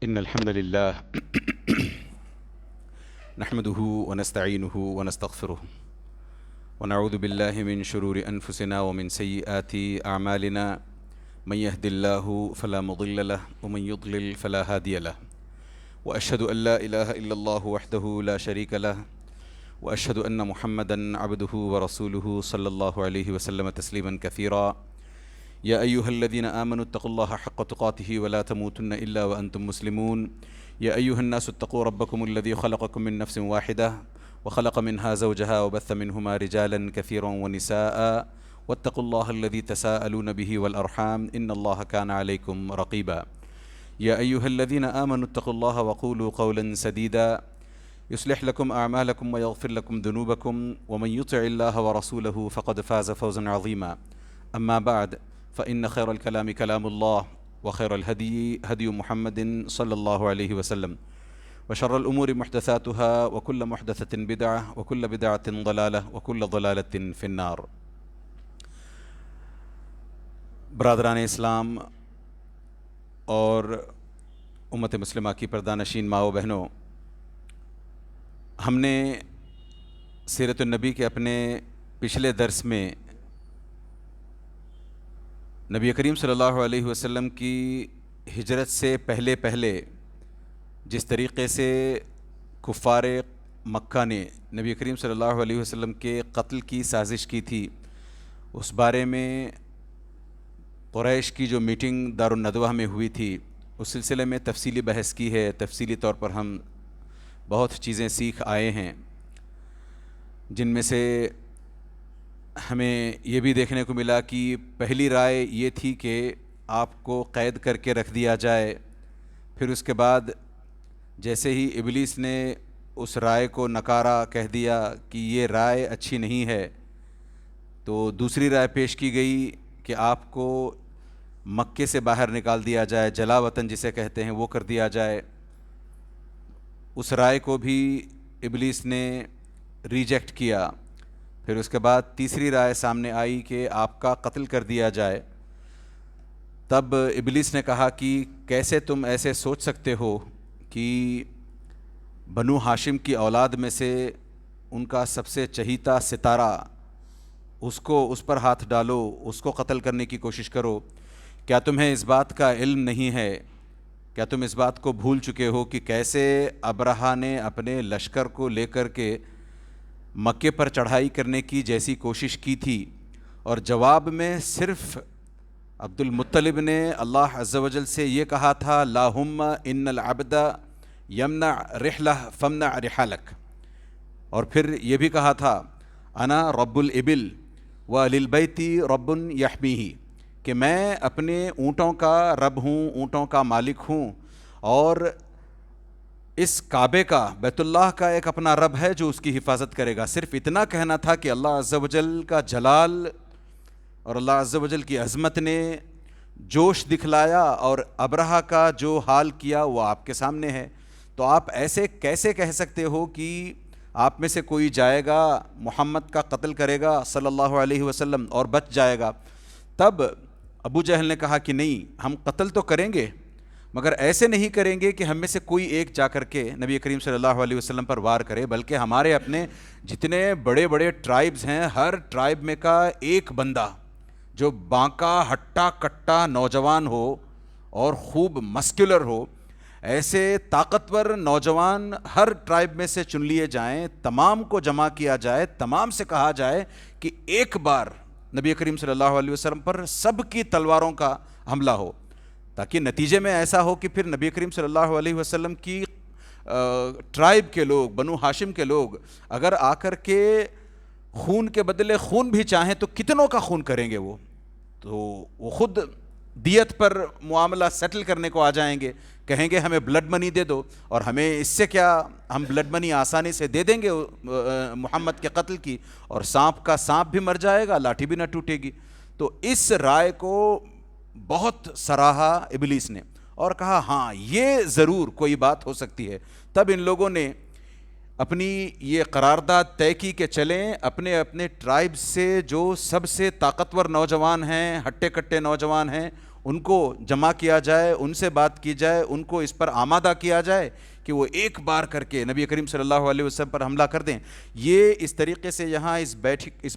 إن الحمد لله نحمده ونستعينه ونستغفره ونعوذ بالله من شرور أنفسنا ومن سيئات أعمالنا من يهد الله فلا مضل له ومن يضلل فلا هادي له وأشهد أن لا إله إلا الله وحده لا شريك له وأشهد أن محمدًا عبده ورسوله صلى الله عليه وسلم تسليمًا كثيرا يا أيها الذين آمنوا اتقوا الله حق تقاته ولا تموتن إلا وأنتم مسلمون يا أيها الناس اتقوا ربكم الذي خلقكم من نفس واحدة وخلق منها زوجها وبث منهما رجالا كثيرا ونساء واتقوا الله الذي تساءلون به والأرحام إن الله كان عليكم رقيبا يا أيها الذين آمنوا اتقوا الله وقولوا قولا سديدا يصلح لكم أعمالكم ويغفر لكم ذنوبكم ومن يطع الله ورسوله فقد فاز فوزا عظيما أما بعد فإن خير الكلام كلام الله وخير الهدي هدي محمد صلى الله عليه وسلم وشر الأمور محدثاتها وكل محدثة بدعة وكل بدعة ضلالة وكل ضلالة في النار. برادران اسلام اور امت مسلمہ کی پردہ ماؤ بہنوں، ہم نے سیرت النبی کے اپنے پچھلے درس میں نبی کریم صلی اللہ علیہ وسلم کی ہجرت سے پہلے جس طریقے سے کفار مکہ نے نبی کریم صلی اللہ علیہ وسلم کے قتل کی سازش کی تھی، اس بارے میں قریش کی جو میٹنگ دارالندوہ میں ہوئی تھی اس سلسلے میں تفصیلی بحث کی ہے. تفصیلی طور پر ہم بہت چیزیں سیکھ آئے ہیں، جن میں سے ہمیں یہ بھی دیکھنے کو ملا کہ پہلی رائے یہ تھی کہ آپ کو قید کر کے رکھ دیا جائے. پھر اس کے بعد جیسے ہی ابلیس نے اس رائے کو نکارا، کہہ دیا کہ یہ رائے اچھی نہیں ہے، تو دوسری رائے پیش کی گئی کہ آپ کو مکے سے باہر نکال دیا جائے، جلا وطن جسے کہتے ہیں وہ کر دیا جائے. اس رائے کو بھی ابلیس نے ریجیکٹ کیا. پھر اس کے بعد تیسری رائے سامنے آئی کہ آپ کا قتل کر دیا جائے. تب ابلیس نے کہا کہ کیسے تم ایسے سوچ سکتے ہو کہ بنو ہاشم کی اولاد میں سے ان کا سب سے چہیتا ستارہ، اس پر ہاتھ ڈالو، اس کو قتل کرنے کی کوشش کرو. کیا تمہیں اس بات کا علم نہیں ہے؟ کیا تم اس بات کو بھول چکے ہو کہ کیسے ابرہہ نے اپنے لشکر کو لے کر کے مکے پر چڑھائی کرنے کی جیسی کوشش کی تھی، اور جواب میں صرف عبد المطلب نے اللہ عز و جل سے یہ کہا تھا اللہم ان العبد یمنع رحلہ فمنع رحالک، اور پھر یہ بھی کہا تھا انا رب الابل وللبیت رب یحمیہ، کہ میں اپنے اونٹوں کا رب ہوں، اونٹوں کا مالک ہوں، اور اس کعبے کا، بیت اللہ کا ایک اپنا رب ہے جو اس کی حفاظت کرے گا. صرف اتنا کہنا تھا کہ اللہ عز و جل کا جلال اور اللہ عز و جل کی عظمت نے جوش دکھلایا، اور ابرہہ کا جو حال کیا وہ آپ کے سامنے ہے. تو آپ ایسے کیسے کہہ سکتے ہو کہ آپ میں سے کوئی جائے گا محمد کا قتل کرے گا صلی اللہ علیہ وسلم اور بچ جائے گا؟ تب ابو جہل نے کہا کہ نہیں، ہم قتل تو کریں گے مگر ایسے نہیں کریں گے کہ ہم میں سے کوئی ایک جا کر کے نبی کریم صلی اللہ علیہ وسلم پر وار کرے، بلکہ ہمارے اپنے جتنے بڑے بڑے ٹرائبز ہیں، ہر ٹرائب میں کا ایک بندہ جو بانکا ہٹا کٹا نوجوان ہو اور خوب مسکولر ہو، ایسے طاقتور نوجوان ہر ٹرائب میں سے چن لیے جائیں، تمام کو جمع کیا جائے، تمام سے کہا جائے کہ ایک بار نبی کریم صلی اللہ علیہ وسلم پر سب کی تلواروں کا حملہ ہو، تاکہ نتیجے میں ایسا ہو کہ پھر نبی کریم صلی اللہ علیہ وسلم کی ٹرائب کے لوگ، بنو ہاشم کے لوگ اگر آ کر کے خون کے بدلے خون بھی چاہیں تو کتنوں کا خون کریں گے؟ وہ خود دیت پر معاملہ سیٹل کرنے کو آ جائیں گے، کہیں گے ہمیں بلڈ منی دے دو، اور ہمیں اس سے کیا، ہم بلڈ منی آسانی سے دے دیں گے محمد کے قتل کی، اور سانپ کا سانپ بھی مر جائے گا، لاٹھی بھی نہ ٹوٹے گی. تو اس رائے کو بہت سراہا ابلیس نے اور کہا ہاں یہ ضرور کوئی بات ہو سکتی ہے. تب ان لوگوں نے اپنی یہ قرارداد طے کی کہ چلیں اپنے اپنے ٹرائب سے جو سب سے طاقتور نوجوان ہیں، ہٹے کٹے نوجوان ہیں، ان کو جمع کیا جائے، ان سے بات کی جائے، ان کو اس پر آمادہ کیا جائے کہ وہ ایک بار کر کے نبی کریم صلی اللہ علیہ وسلم پر حملہ کر دیں۔ یہ اس طریقے سے یہاں اس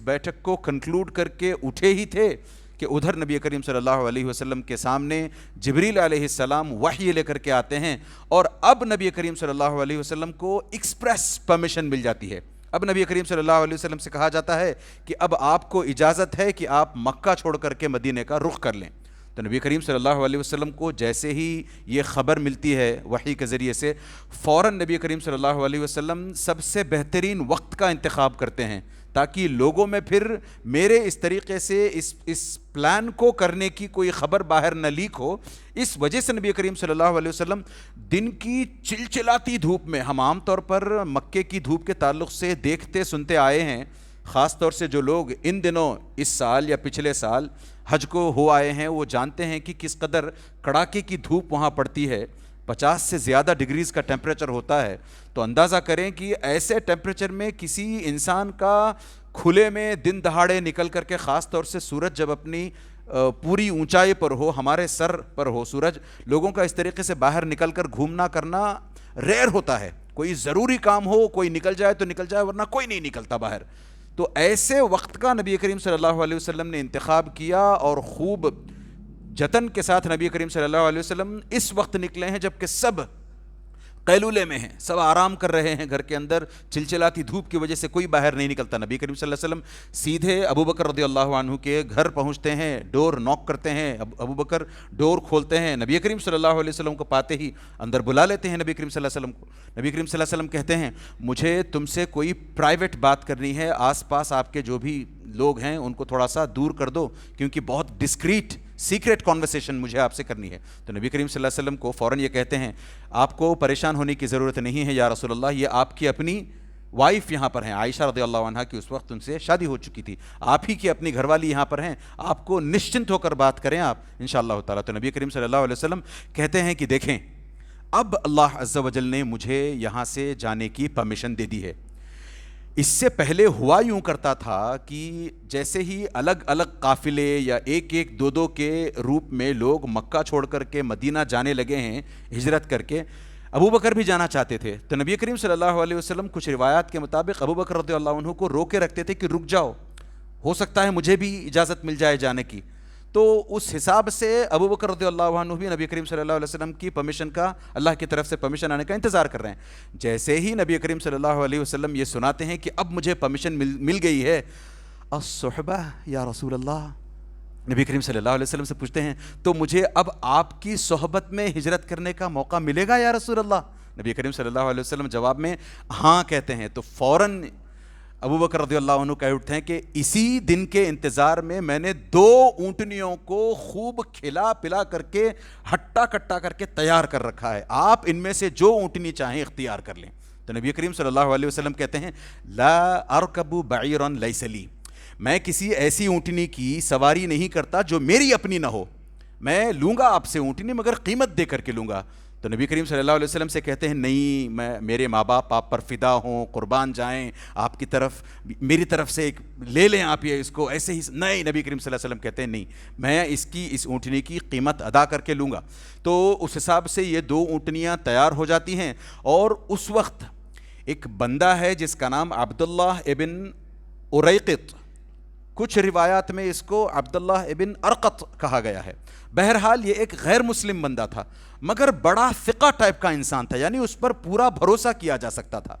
بیٹھک کو کنکلوڈ کر کے اٹھے ہی تھے کہ ادھر نبی کریم صلی اللہ علیہ وسلم کے سامنے جبریل علیہ السلام وحی لے کر کے آتے ہیں، اور اب نبی کریم صلی اللہ علیہ وسلم کو ایکسپریس پرمیشن مل جاتی ہے۔ اب نبی کریم صلی اللہ علیہ وسلم سے کہا جاتا ہے کہ اب آپ کو اجازت ہے کہ آپ مکہ چھوڑ کر کے مدینے کا رخ کر لیں۔ تو نبی کریم صلی اللہ علیہ وسلم کو جیسے ہی یہ خبر ملتی ہے وحی کے ذریعے سے، فوراً نبی کریم صلی اللہ علیہ وسلم سب سے بہترین وقت کا انتخاب کرتے ہیں تاکہ لوگوں میں پھر میرے اس طریقے سے اس پلان کو کرنے کی کوئی خبر باہر نہ لیک ہو۔ اس وجہ سے نبی کریم صلی اللہ علیہ وسلم دن کی چلچلاتی دھوپ میں، ہم عام طور پر مکے کی دھوپ کے تعلق سے دیکھتے سنتے آئے ہیں، خاص طور سے جو لوگ ان دنوں اس سال یا پچھلے سال حج کو ہو آئے ہیں وہ جانتے ہیں کہ کس قدر کڑاکے کی دھوپ وہاں پڑتی ہے، 50 سے زیادہ ڈگریز کا ٹیمپریچر ہوتا ہے۔ تو اندازہ کریں کہ ایسے ٹیمپریچر میں کسی انسان کا کھلے میں دن دہاڑے نکل کر کے، خاص طور سے سورج جب اپنی پوری اونچائی پر ہو، ہمارے سر پر ہو سورج، لوگوں کا اس طریقے سے باہر نکل کر گھومنا کرنا ریئر ہوتا ہے۔ کوئی ضروری کام ہو، کوئی نکل جائے تو نکل جائے، ورنہ کوئی نہیں نکلتا باہر۔ تو ایسے وقت کا نبی کریم صلی اللہ علیہ وسلم نے انتخاب کیا، اور خوب جتن کے ساتھ نبی کریم صلی اللہ علیہ وسلم اس وقت نکلے ہیں جب کہ سب قیلولے میں ہیں، سب آرام کر رہے ہیں گھر کے اندر، چلچلاتی دھوپ کی وجہ سے کوئی باہر نہیں نکلتا۔ نبی کریم صلی اللہ علیہ وسلم سیدھے ابو بکر رضی اللہ عنہ کے گھر پہنچتے ہیں، ڈور نوک کرتے ہیں، ابو بکر ڈور کھولتے ہیں، نبی کریم صلی اللہ علیہ وسلم کو پاتے ہی اندر بلا لیتے ہیں نبی کریم صلی اللہ علیہ وسلم کو۔ نبی کریم صلی اللہ علیہ وسلم کہتے ہیں مجھے تم سے کوئی پرائیویٹ بات کرنی ہے، آس پاس آپ کے جو بھی لوگ ہیں ان کو تھوڑا سا دور کر دو، کیونکہ بہت ڈسکریٹ سیکریٹ کانورسیشن مجھے آپ سے کرنی ہے۔ تو نبی کریم صلی اللہ علیہ وسلم کو فوراً یہ کہتے ہیں آپ کو پریشان ہونے کی ضرورت نہیں ہے یا رسول اللہ، یہ آپ کی اپنی وائف یہاں پر ہیں، عائشہ رضی اللہ عنہ کی اس وقت ان سے شادی ہو چکی تھی، آپ ہی کی اپنی گھر والی یہاں پر ہیں، آپ کو نشچنت ہو کر بات کریں آپ انشاءاللہ تعالیٰ۔ تو نبی کریم صلی اللہ علیہ وسلم کہتے ہیں کہ دیکھیں اب اللہ عز و جل نے مجھے یہاں سے جانے کی پرمیشن دے دی ہے۔ اس سے پہلے ہوا یوں کرتا تھا کہ جیسے ہی الگ الگ قافلے یا ایک ایک دو دو کے روپ میں لوگ مکہ چھوڑ کر کے مدینہ جانے لگے ہیں ہجرت کر کے، ابو بکر بھی جانا چاہتے تھے، تو نبی کریم صلی اللہ علیہ وسلم کچھ روایات کے مطابق ابو بکر رضی اللہ عنہ کو روکے رکھتے تھے کہ رک جاؤ، ہو سکتا ہے مجھے بھی اجازت مل جائے جانے کی۔ تو اس حساب سے ابو بکر رضی اللہ عنہ بھی نبی کریم صلی اللہ علیہ وسلم کی پرمیشن کا، اللہ کی طرف سے پرمیشن آنے کا انتظار کر رہے ہیں۔ جیسے ہی نبی کریم صلی اللہ علیہ وسلم یہ سناتے ہیں کہ اب مجھے پرمیشن مل گئی ہے، الصحبہ یا رسول اللہ، نبی کریم صلی اللہ علیہ وسلم سے پوچھتے ہیں تو مجھے اب آپ کی صحبت میں ہجرت کرنے کا موقع ملے گا یا رسول اللہ؟ نبی کریم صلی اللہ علیہ وسلم جواب میں ہاں کہتے ہیں۔ تو فوراً ابو بکر رضی اللہ عنہ کہہ اٹھتے ہیں کہ اسی دن کے انتظار میں نے 2 اونٹنیوں کو خوب کھلا پلا کر کے ہٹا کٹا کر کے تیار کر رکھا ہے، آپ ان میں سے جو اونٹنی چاہیں اختیار کر لیں۔ تو نبی کریم صلی اللہ علیہ وسلم کہتے ہیں لا ارکب بعیرا لیس لی، میں کسی ایسی اونٹنی کی سواری نہیں کرتا جو میری اپنی نہ ہو، میں لوں گا آپ سے اونٹنی مگر قیمت دے کر کے لوں گا۔ تو نبی کریم صلی اللہ علیہ وسلم سے کہتے ہیں نہیں، میرے ماں باپ آپ پر فدا ہوں، قربان جائیں، آپ کی طرف میری طرف سے ایک لے لیں آپ یہ اس کو ایسے ہی نہیں۔ نبی کریم صلی اللہ علیہ وسلم کہتے ہیں نہیں، میں اس اونٹنی کی قیمت ادا کر کے لوں گا۔ تو اس حساب سے یہ 2 اونٹنیاں تیار ہو جاتی ہیں، اور اس وقت ایک بندہ ہے جس کا نام عبداللہ ابن اریقط، کچھ روایات میں اس کو عبداللہ ابن ارقط کہا گیا ہے۔ بہرحال یہ ایک غیر مسلم بندہ تھا مگر بڑا ثقہ ٹائپ کا انسان تھا، یعنی اس پر پورا بھروسہ کیا جا سکتا تھا۔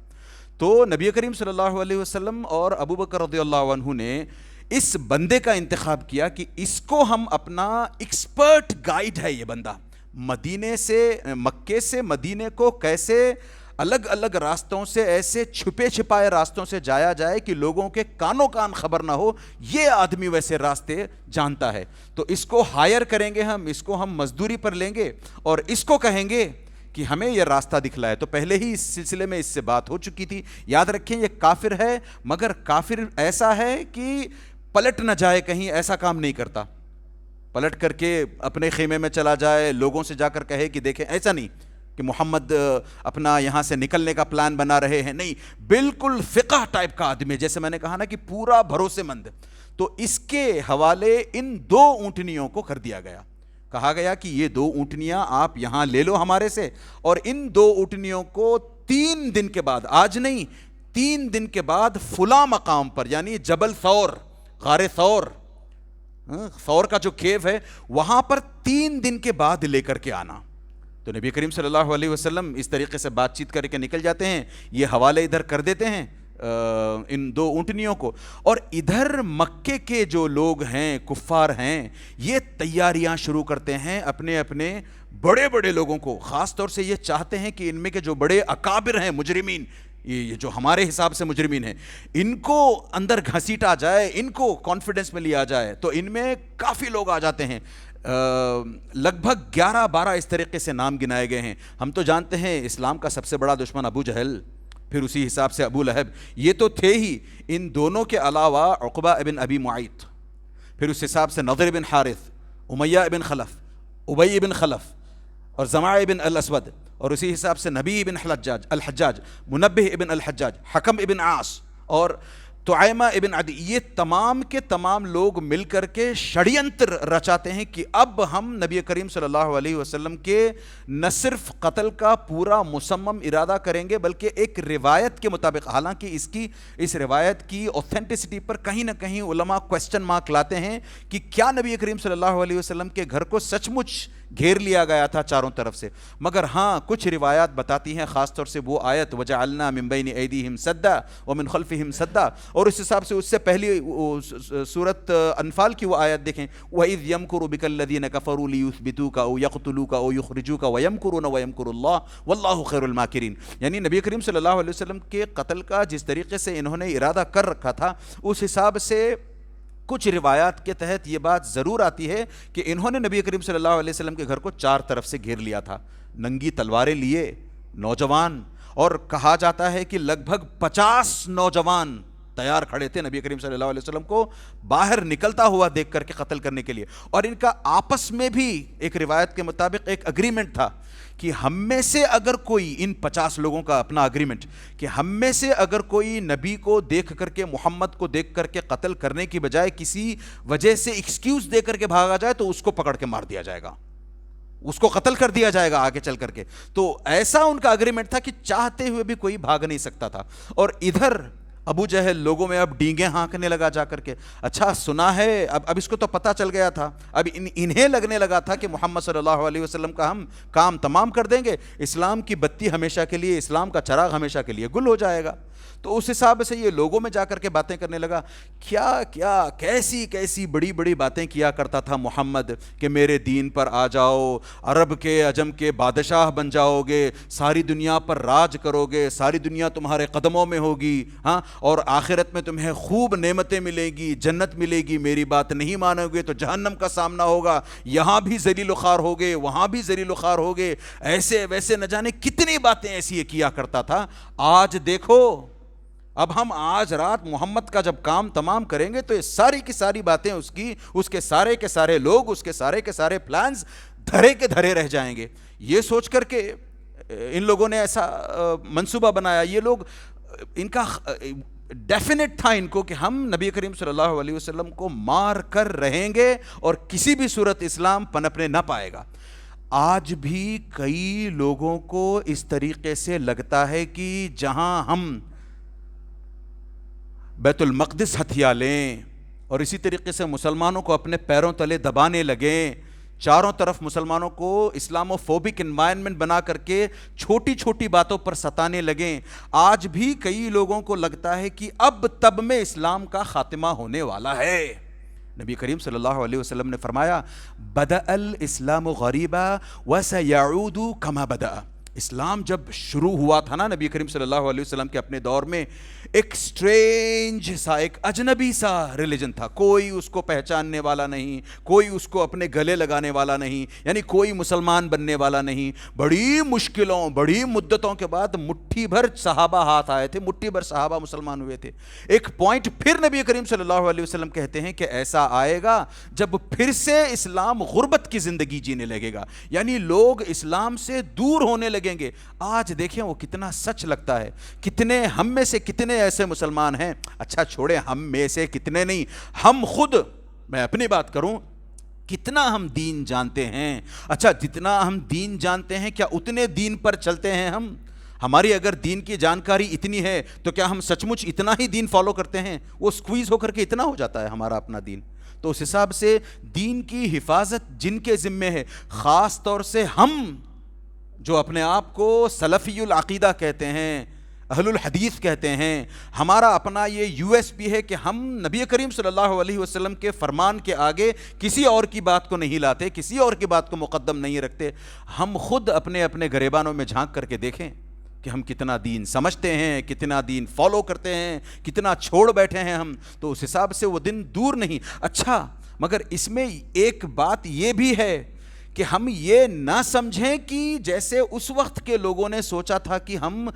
تو نبی کریم صلی اللہ علیہ وسلم اور ابو بکر رضی اللہ عنہ نے اس بندے کا انتخاب کیا کہ اس کو ہم اپنا ایکسپرٹ گائیڈ ہے، یہ بندہ مکے سے مدینے کو کیسے الگ الگ راستوں سے، ایسے چھپے چھپائے راستوں سے جایا جائے کہ لوگوں کے کانوں کان خبر نہ ہو، یہ آدمی ویسے راستے جانتا ہے۔ تو اس کو ہائر کریں گے ہم، اس کو ہم مزدوری پر لیں گے اور اس کو کہیں گے کہ ہمیں یہ راستہ دکھلائے۔ تو پہلے ہی اس سلسلے میں اس سے بات ہو چکی تھی، یاد رکھیں یہ کافر ہے مگر کافر ایسا ہے کہ پلٹ نہ جائے کہیں، ایسا کام نہیں کرتا، پلٹ کر کے اپنے خیمے میں چلا جائے، لوگوں سے جا کر کہے کہ دیکھیں، ایسا نہیں، کہ محمد اپنا یہاں سے نکلنے کا پلان بنا رہے ہیں، نہیں، بالکل فقہ ٹائپ کا آدمی، جیسے میں نے کہا نا کہ پورا بھروسے مند. تو اس کے حوالے ان 2 اونٹنیوں کو کر دیا گیا. کہا گیا کہ یہ 2 اونٹنیاں آپ یہاں لے لو ہمارے سے، اور ان 2 اونٹنیوں کو 3 دن کے بعد، آج نہیں 3 دن کے بعد فلاں مقام پر، یعنی جبل ثور، غار ثور، ثور کا جو کیو ہے وہاں پر 3 دن کے بعد لے کر کے آنا. تو نبی کریم صلی اللہ علیہ وسلم اس طریقے سے بات چیت کر کے نکل جاتے ہیں، یہ حوالے ادھر کر دیتے ہیں ان 2 اونٹنیوں کو. اور ادھر مکے کے جو لوگ ہیں، کفار ہیں، یہ تیاریاں شروع کرتے ہیں اپنے اپنے بڑے بڑے لوگوں کو، خاص طور سے یہ چاہتے ہیں کہ ان میں کے جو بڑے اکابر ہیں، مجرمین، یہ جو ہمارے حساب سے مجرمین ہیں، ان کو اندر گھسیٹا جائے، ان کو کانفیڈنس میں لیا جائے. تو ان میں کافی لوگ آ جاتے ہیں، لگ بھگ 11-12 اس طریقے سے نام گنائے گئے ہیں. ہم تو جانتے ہیں اسلام کا سب سے بڑا دشمن ابو جہل، پھر اسی حساب سے ابو لہب، یہ تو تھے ہی. ان دونوں کے علاوہ عقبہ ابن ابی معیط، پھر اس حساب سے نضر بن حارث، امیہ ابن خلف، ابی ابن خلف، اور زمع ابن الاسود، اور اسی حساب سے نبی ابن الحجاج، منبہ ابن الحجاج، حکم ابن عاص، اور طعیمہ ابن عدی. یہ تمام کے تمام لوگ مل کر کے شڑینتر رچاتے ہیں کہ اب ہم نبی کریم صلی اللہ علیہ وسلم کے نہ صرف قتل کا پورا مصمم ارادہ کریں گے، بلکہ ایک روایت کے مطابق، حالانکہ اس روایت کی اوتھینٹسٹی پر کہیں نہ کہیں علماء کوسچن مارک لاتے ہیں کہ کیا نبی کریم صلی اللہ علیہ وسلم کے گھر کو سچ مچ گھیر لیا گیا تھا چاروں طرف سے. مگر ہاں کچھ روایات بتاتی ہیں، خاص طور سے وہ آیت وَجَعَلْنَا مِن بَيْنِ أَيْدِيهِمْ سَدًّا وَمِنْ خَلْفِهِمْ سَدًّا، اور اس حساب سے اس سے پہلی سورت انفال کی وہ آیت دیکھیں، وَإِذْ يَمْكُرُ بِكَ الَّذِينَ كَفَرُوا لِيُثْبِتُوكَ أَوْ يَقْتُلُوكَ أَوْ يُخْرِجُوكَ وَيَمْكُرُونَ وَيَمْكُرُ اللَّهُ وَاللَّهُ خَيْرُ الْمَاكِرِينَ. یعنی نبی کریم صلی اللہ علیہ وسلم کے قتل کا جس طریقے سے انہوں نے ارادہ کر رکھا تھا، اس حساب سے کچھ روایات کے تحت یہ بات ضرور آتی ہے کہ انہوں نے نبی کریم صلی اللہ علیہ وسلم کے گھر کو 4 طرف سے گھیر لیا تھا، ننگی تلواریں لیے، نوجوان، اور کہا جاتا ہے کہ لگ بھگ 50 نوجوان تیار کھڑے تھے نبی کریم صلی اللہ علیہ وسلم کو باہر نکلتا ہوا دیکھ کر کے قتل کرنے کے لیے. اور ان کا آپس میں بھی ایک روایت کے مطابق ایک اگریمنٹ تھا کہ ہم میں سے اگر کوئی، ان 50 لوگوں کا اپنا اگریمنٹ، کہ ہم میں سے اگر کوئی نبی کو دیکھ کر کے، محمد کو دیکھ کر کے قتل کرنے کی بجائے کسی وجہ سے ایکسکیوز دے کر کے بھاگا جائے تو اس کو پکڑ کے مار دیا جائے گا، اس کو قتل کر دیا جائے گا آگے چل کر کے. تو ایسا ان کا اگریمنٹ تھا کہ چاہتے ہوئے بھی کوئی بھاگ نہیں سکتا تھا. اور ادھر ابو جہل لوگوں میں اب ڈینگیں ہانکنے لگا جا کر کے، اچھا سنا ہے، اب اس کو تو پتہ چل گیا تھا، اب انہیں لگنے لگا تھا کہ محمد صلی اللہ علیہ وسلم کا ہم کام تمام کر دیں گے، اسلام کی بتی ہمیشہ کے لیے، اسلام کا چراغ ہمیشہ کے لیے گل ہو جائے گا. تو اس حساب سے یہ لوگوں میں جا کر کے باتیں کرنے لگا، کیا کیسی کیسی بڑی بڑی باتیں کیا کرتا تھا محمد کہ میرے دین پر آ جاؤ، عرب کے عجم کے بادشاہ بن جاؤ گے، ساری دنیا پر راج کرو گے، ساری دنیا تمہارے قدموں میں ہوگی، ہاں، اور آخرت میں تمہیں خوب نعمتیں ملیں گی، جنت ملے گی، میری بات نہیں مانو گے تو جہنم کا سامنا ہوگا، یہاں بھی ذلیل و خوار ہوگے، وہاں بھی ذلیل و خوار ہوگے، ایسے ویسے نہ جانے کتنی باتیں ایسی یہ کیا کرتا تھا. آج دیکھو، اب ہم آج رات محمد کا جب کام تمام کریں گے تو یہ ساری کی ساری باتیں اس کے سارے کے سارے لوگ، اس کے سارے کے سارے پلانز دھرے کے دھرے رہ جائیں گے. یہ سوچ کر کے ان لوگوں نے ایسا منصوبہ بنایا. یہ لوگ، ان کا ڈیفینٹ تھا ان کو کہ ہم نبی کریم صلی اللہ علیہ وسلم کو مار کر رہیں گے اور کسی بھی صورت اسلام پنپنے نہ پائے گا. آج بھی کئی لوگوں کو اس طریقے سے لگتا ہے کہ جہاں ہم بیت المقدس ہتھیا لیں اور اسی طریقے سے مسلمانوں کو اپنے پیروں تلے دبانے لگیں، چاروں طرف مسلمانوں کو اسلامو فوبک انوائرمنٹ بنا کر کے چھوٹی چھوٹی باتوں پر ستانے لگیں، آج بھی کئی لوگوں کو لگتا ہے کہ اب تب میں اسلام کا خاتمہ ہونے والا ہے. نبی کریم صلی اللہ علیہ وسلم نے فرمایا، بدأ الاسلام غریبا وسیعود کما بدأ. اسلام جب شروع ہوا تھا نا نبی کریم صلی اللہ علیہ وسلم کے اپنے دور میں، ایک سٹرینج سا، ایک اجنبی سا ریلیجن تھا، کوئی اس کو پہچاننے والا نہیں، کوئی اس کو اپنے گلے لگانے والا نہیں، یعنی کوئی مسلمان بننے والا نہیں. بڑی مشکلوں، بڑی مدتوں کے بعد مٹھی بھر صحابہ ہاتھ آئے تھے، مٹھی بھر صحابہ مسلمان ہوئے تھے. ایک پوائنٹ پھر نبی کریم صلی اللہ علیہ وسلم کہتے ہیں کہ ایسا آئے گا جب پھر سے اسلام غربت کی زندگی جینے لگے گا، یعنی لوگ اسلام سے دور ہونے لگے لگیں گے. آج دیکھیں وہ کتنا سچ لگتا ہے. کتنے ہم میں سے کتنے ایسے مسلمان ہیں, اچھا چھوڑے ہم میں سے کتنے نہیں, ہم خود, میں اپنی بات کروں, کتنا ہم دین جانتے ہیں. اچھا جتنا ہم دین جانتے ہیں کیا اتنے دین پر چلتے ہیں ہم؟ ہماری اگر دین کی جانکاری اتنی ہے تو کیا ہم سچ مچ اتنا ہی دین فالو کرتے ہیں؟ وہ سکویز ہو کر کے اتنا ہو جاتا ہے ہمارا اپنا دین. تو اس حساب سے دین کی حفاظت جن کے ذمے ہے, خاص طور سے ہم جو اپنے آپ کو سلفی العقیدہ کہتے ہیں, اہل الحدیث کہتے ہیں, ہمارا اپنا یہ یو ایس پی ہے کہ ہم نبی کریم صلی اللہ علیہ وسلم کے فرمان کے آگے کسی اور کی بات کو نہیں لاتے, کسی اور کی بات کو مقدم نہیں رکھتے. ہم خود اپنے اپنے گریبانوں میں جھانک کر کے دیکھیں کہ ہم کتنا دین سمجھتے ہیں, کتنا دین فالو کرتے ہیں, کتنا چھوڑ بیٹھے ہیں ہم. تو اس حساب سے وہ دن دور نہیں. اچھا مگر اس میں ایک بات یہ بھی ہے کہ ہم یہ نہ سمجھیں کہ جیسے اس وقت کے لوگوں نے سوچا تھا کہ ہم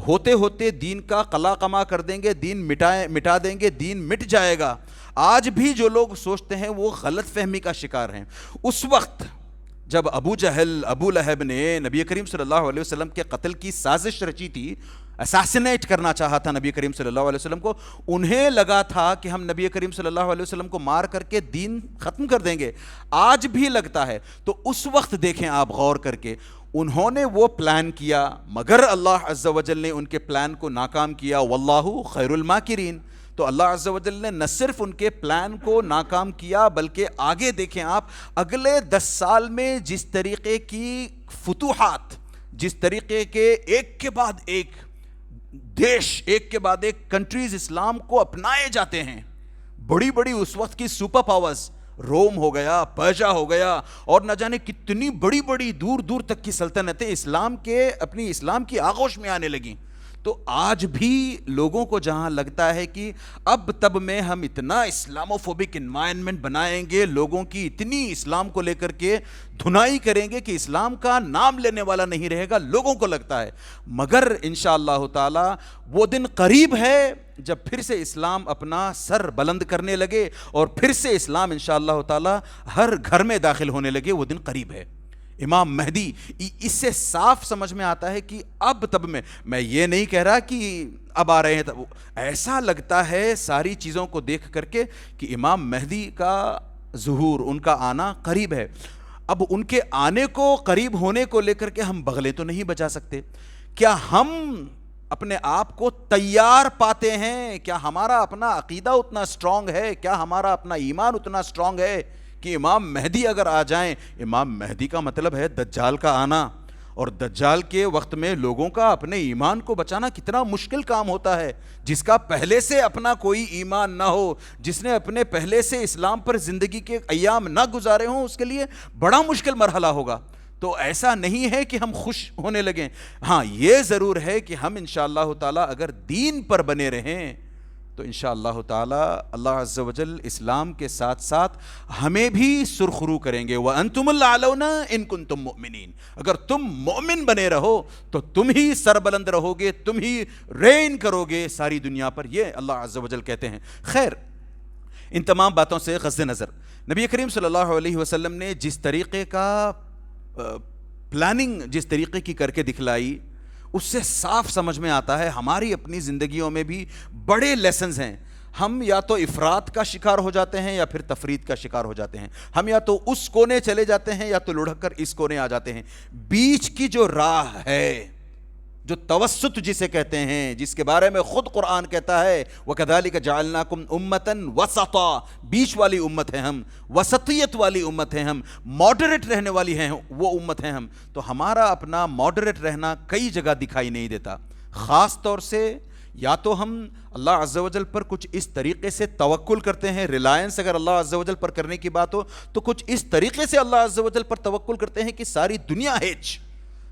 ہوتے ہوتے دین کا قلا قما کر دیں گے, دین مٹا دیں گے, دین مٹ جائے گا. آج بھی جو لوگ سوچتے ہیں وہ غلط فہمی کا شکار ہیں. اس وقت جب ابو جہل, ابو لہب نے نبی کریم صلی اللہ علیہ وسلم کے قتل کی سازش رچی تھی, اساسینیٹ کرنا چاہا تھا نبی کریم صلی اللہ علیہ وسلم کو, انہیں لگا تھا کہ ہم نبی کریم صلی اللہ علیہ وسلم کو مار کر کے دین ختم کر دیں گے. آج بھی لگتا ہے. تو اس وقت دیکھیں آپ غور کر کے, انہوں نے وہ پلان کیا مگر اللہ عز و جل نے ان کے پلان کو ناکام کیا. واللہ خیر الماکرین. تو اللہ عز و جل نے نہ صرف ان کے پلان کو ناکام کیا بلکہ آگے دیکھیں آپ, اگلے 10 سال میں جس طریقے کی فتوحات, جس طریقے کے ایک کے بعد ایک دیش, ایک کے بعد ایک کنٹریز اسلام کو اپنائے جاتے ہیں. بڑی بڑی اس وقت کی سپر پاورز, روم ہو گیا, پرشیا ہو گیا, اور نہ جانے کتنی بڑی بڑی دور دور تک کی سلطنتیں اسلام کے اپنی اسلام کی آغوش میں آنے لگیں. تو آج بھی لوگوں کو جہاں لگتا ہے کہ اب تب میں ہم اتنا اسلاموفوبک انوائرمنٹ بنائیں گے, لوگوں کی اتنی اسلام کو لے کر کے دھنائی کریں گے کہ اسلام کا نام لینے والا نہیں رہے گا, لوگوں کو لگتا ہے. مگر انشاءاللہ تعالی وہ دن قریب ہے جب پھر سے اسلام اپنا سر بلند کرنے لگے اور پھر سے اسلام انشاءاللہ تعالی ہر گھر میں داخل ہونے لگے. وہ دن قریب ہے. امام مہدی, اس سے صاف سمجھ میں آتا ہے کہ اب تب میں یہ نہیں کہہ رہا کہ اب آ رہے ہیں, ایسا لگتا ہے ساری چیزوں کو دیکھ کر کے کہ امام مہدی کا ظہور, ان کا آنا قریب ہے. اب ان کے آنے کو, قریب ہونے کو لے کر کے ہم بغلیں تو نہیں بجا سکتے. کیا ہم اپنے آپ کو تیار پاتے ہیں؟ کیا ہمارا اپنا عقیدہ اتنا اسٹرانگ ہے؟ کیا ہمارا اپنا ایمان اتنا اسٹرانگ ہے کہ امام مہدی اگر آ جائیں, امام مہدی کا مطلب ہے دجال کا آنا, اور دجال کے وقت میں لوگوں کا اپنے ایمان کو بچانا کتنا مشکل کام ہوتا ہے. جس کا پہلے سے اپنا کوئی ایمان نہ ہو, جس نے اپنے پہلے سے اسلام پر زندگی کے ایام نہ گزارے ہوں, اس کے لیے بڑا مشکل مرحلہ ہوگا. تو ایسا نہیں ہے کہ ہم خوش ہونے لگیں. ہاں یہ ضرور ہے کہ ہم انشاءاللہ تعالی اگر دین پر بنے رہیں تو انشاءاللہ تعالی اللہ عز و جل اسلام کے ساتھ ساتھ ہمیں بھی سرخرو کریں گے. وَأَنْتُمُ الْأَعْلَوْنَ إِن كُنْتُم مُؤْمِنِينَ. اگر تم مومن بنے رہو تو تم ہی سربلند رہو گے, تم ہی رین کرو گے ساری دنیا پر, یہ اللہ عز و جل کہتے ہیں. خیر, ان تمام باتوں سے غض نظر نبی کریم صلی اللہ علیہ وسلم نے جس طریقے کا پلاننگ, جس طریقے کی کر کے دکھلائی, اس سے صاف سمجھ میں آتا ہے ہماری اپنی زندگیوں میں بھی بڑے لیسنز ہیں. ہم یا تو افراط کا شکار ہو جاتے ہیں یا پھر تفرید کا شکار ہو جاتے ہیں. ہم یا تو اس کونے چلے جاتے ہیں یا تو لڑک کر اس کونے آ جاتے ہیں. بیچ کی جو راہ ہے, جو توسط جسے کہتے ہیں, جس کے بارے میں خود قرآن کہتا ہے وَكَذَلِكَ جَعَلْنَاكُمْ أُمَّةً وَسَطًا, بیچ والی امت ہے ہم, وسطیت والی امت ہے ہم, ماڈریٹ رہنے والی ہیں وہ امت ہے ہم. تو ہمارا اپنا ماڈریٹ رہنا کئی جگہ دکھائی نہیں دیتا. خاص طور سے یا تو ہم اللہ عز و جل پر کچھ اس طریقے سے توکل کرتے ہیں, ریلائنس اگر اللہ عز و جل پر کرنے کی بات ہو تو کچھ اس طریقے سے اللہ عز و جل پر توکل کرتے ہیں کہ ساری دنیا ہیچ,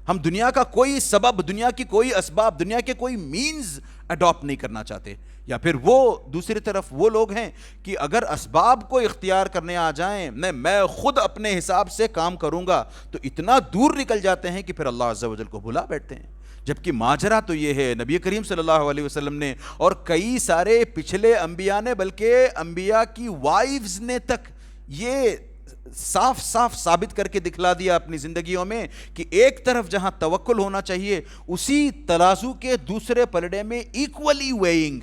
ہم دنیا کا کوئی سبب, دنیا کی کوئی اسباب, دنیا کے کوئی مینز اڈاپٹ نہیں کرنا چاہتے. یا پھر وہ دوسری طرف وہ لوگ ہیں کہ اگر اسباب کو اختیار کرنے آ جائیں, میں خود اپنے حساب سے کام کروں گا, تو اتنا دور نکل جاتے ہیں کہ پھر اللہ عز و جل کو بھلا بیٹھتے ہیں. جبکہ ماجرا تو یہ ہے, نبی کریم صلی اللہ علیہ وسلم نے اور کئی سارے پچھلے انبیاء نے, بلکہ انبیاء کی وائفز نے تک یہ صاف صاف ثابت کر کے دکھلا دیا اپنی زندگیوں میں کہ ایک طرف جہاں توکل ہونا چاہیے اسی ترازو کے دوسرے پلڑے میں ایکولی ویئنگ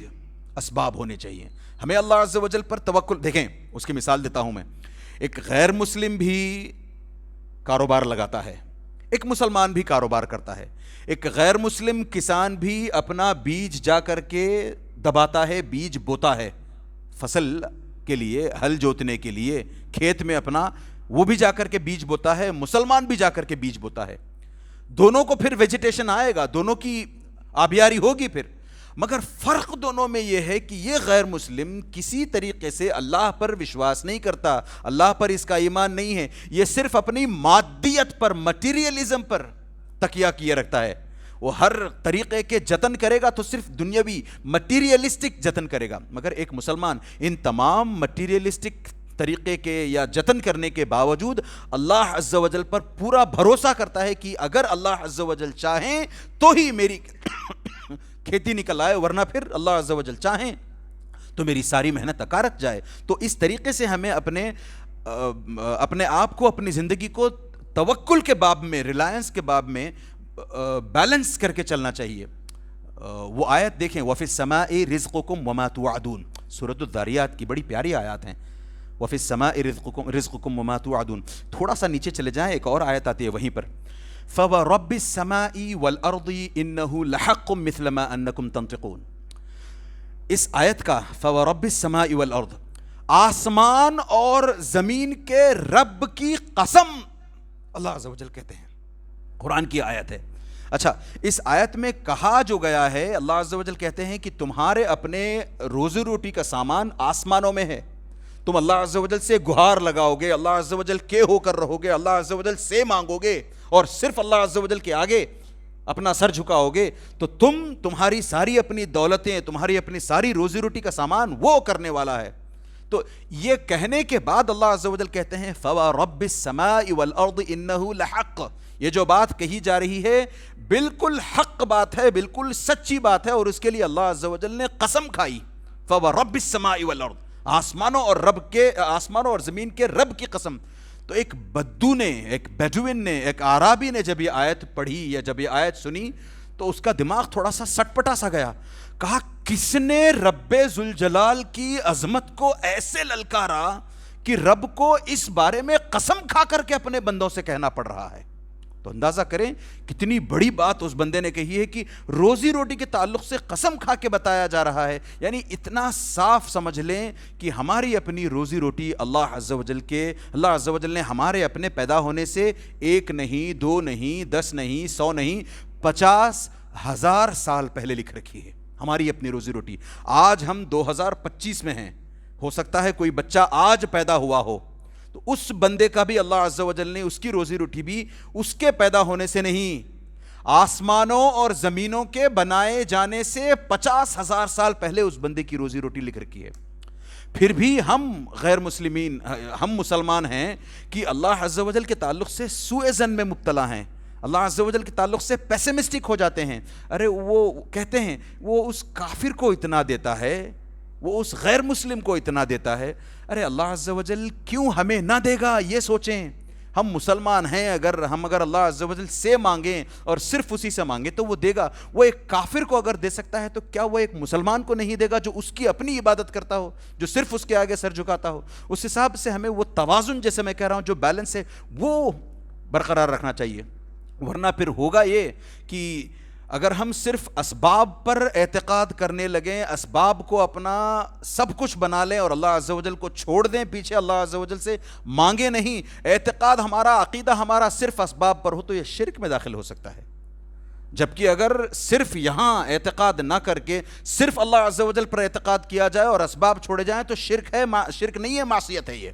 اسباب ہونے چاہیے. ہمیں اللہ عز و جل پر توکل. دیکھیں اس کی مثال دیتا ہوں میں. ایک غیر مسلم بھی کاروبار لگاتا ہے, ایک مسلمان بھی کاروبار کرتا ہے. ایک غیر مسلم کسان بھی اپنا بیج جا کر کے دباتا ہے, بیج بوتا ہے فصل کے لیے, ہل جوتنے کے لیے کھیت میں اپنا, وہ بھی جا کر کے بیج بوتا ہے, مسلمان بھی جا کر کے بیج بوتا ہے. دونوں کو پھر ویجیٹیشن آئے گا, دونوں کی آبیاری ہوگی پھر, مگر فرق دونوں میں یہ ہے کہ یہ غیر مسلم کسی طریقے سے اللہ پر وشواس نہیں کرتا, اللہ پر اس کا ایمان نہیں ہے, یہ صرف اپنی مادیت پر, مٹیریلزم پر تکیہ کیے رکھتا ہے. وہ ہر طریقے کے جتن کرے گا تو صرف دنیاوی مٹیریلسٹک جتن کرے گا. مگر ایک مسلمان ان تمام مٹیریلسٹک طریقے کے یا جتن کرنے کے باوجود اللہ عز و جل پر پورا بھروسہ کرتا ہے کہ اگر اللہ عز و جل چاہیں تو ہی میری کھیتی نکل آئے, ورنہ پھر اللہ عز و جل چاہیں تو میری ساری محنت اکارت جائے. تو اس طریقے سے ہمیں اپنے آپ کو, اپنی زندگی کو توکل کے باب میں, ریلائنس کے باب میں بیلنس کر کے چلنا چاہیے. وہ آیت دیکھیں, وَفِي السَّمَاءِ رِزْقُكُمْ وَمَا تُوعَدُونَ, سورۃ الذاریات کی بڑی پیاری آیات ہیں. وَفِي السَّمَاءِ رِزْقُكُمْ وَمَا تُوعَدُونَ. تھوڑا سا نیچے چلے جائیں, ایک اور آیت آتی ہے وہیں پر, فَوَرَبِّ السَّمَاءِ وَالْأَرْضِ إِنَّهُ لَحَقٌّ مِثْلَ مَا أَنَّكُمْ تَنطِقُونَ. اس آیت کا فَوَرَبِّ السَّمَاءِ وَالْأَرْضِ, آسمان اور زمین کے رب کی قسم اللہ عز و جل کہتے ہیں. قرآن کی آیت ہے. اچھا, اس آیت میں کہا جو گیا ہے, اللہ عز و جل کہتے ہیں کہ تمہارے اپنے روزی روٹی کا سامان آسمانوں میں ہے, تم اللہ عز و جل سے گہار لگاؤ گے, اللہ عز و جل کے ہو کر رہو گے, اللہ عز و جل سے مانگو گے اور صرف اللہ عز و جل کے آگے اپنا سر جھکاؤ گے, تو تمہاری ساری اپنی دولتیں, تمہاری اپنی ساری روزی روٹی کا سامان وہ کرنے والا ہے. تو یہ کہنے کے بعد اللہ عز و جل کہتے ہیں فَوَرَبِّ السَّمَاءِ وَالْأَرْضِ إِنَّهُ لَحَقٌّ. یہ جو بات کہی جا رہی ہے بالکل حق بات ہے, بالکل سچی بات ہے, اور اس کے لیے اللہ عز و جل نے قسم کھائی. فَوَرَبِّ السَّمَاءِ وَالْأَرْضِ, آسمانوں اور زمین کے رب کی قسم. تو ایک بدو نے, ایک بیڈوین نے, ایک عرابی نے جب یہ آیت پڑھی یا جب یہ آیت سنی تو اس کا دماغ تھوڑا سا سٹپٹا سا گیا. کہا کس نے رب ذوالجلال کی عظمت کو ایسے للکارا کہ رب کو اس بارے میں قسم کھا کر کے اپنے بندوں سے کہنا پڑ رہا ہے. تو اندازہ کریں کتنی بڑی بات اس بندے نے کہی ہے کہ روزی روٹی کے تعلق سے قسم کھا کے بتایا جا رہا ہے. یعنی اتنا صاف سمجھ لیں کہ ہماری اپنی روزی روٹی اللہ عز و جل نے ہمارے اپنے پیدا ہونے سے 1 نہیں 2 نہیں 10 نہیں 100 نہیں 50,000 سال پہلے لکھ رکھی ہے ہماری اپنی روزی روٹی. آج ہم 2025 میں ہیں, ہو سکتا ہے کوئی بچہ آج پیدا ہوا ہو, تو اس بندے کا بھی اللہ عز و جل نے اس کی روزی روٹی بھی اس کے پیدا ہونے سے نہیں, آسمانوں اور زمینوں کے بنائے جانے سے 50,000 سال پہلے اس بندے کی روزی روٹی لکھ رکھی ہے. پھر بھی ہم غیر مسلمین, ہم مسلمان ہیں کہ اللہ عز و جل کے تعلق سے سوء ظن میں مبتلا ہیں, اللہ عز و جل کے تعلق سے پیسمسٹک ہو جاتے ہیں. ارے وہ کہتے ہیں وہ اس کافر کو اتنا دیتا ہے, وہ اس غیر مسلم کو اتنا دیتا ہے, ارے اللہ عز و جل کیوں ہمیں نہ دے گا؟ یہ سوچیں, ہم مسلمان ہیں, اگر اللہ عز و جل سے مانگیں اور صرف اسی سے مانگیں تو وہ دے گا. وہ ایک کافر کو اگر دے سکتا ہے تو کیا وہ ایک مسلمان کو نہیں دے گا جو اس کی اپنی عبادت کرتا ہو, جو صرف اس کے آگے سر جھکاتا ہو؟ اس حساب سے ہمیں وہ توازن, جیسے میں کہہ رہا ہوں, جو بیلنس ہے وہ برقرار رکھنا چاہیے. ورنہ پھر ہوگا یہ کہ اگر ہم صرف اسباب پر اعتقاد کرنے لگیں, اسباب کو اپنا سب کچھ بنا لیں اور اللہ عز و جل کو چھوڑ دیں پیچھے, اللہ عز و جل سے مانگے نہیں, اعتقاد ہمارا, عقیدہ ہمارا صرف اسباب پر ہو, تو یہ شرک میں داخل ہو سکتا ہے. جبکہ اگر صرف یہاں اعتقاد نہ کر کے صرف اللہ عز و جل پر اعتقاد کیا جائے اور اسباب چھوڑے جائیں تو شرک ہے, شرک نہیں ہے, معصیت ہے. یہ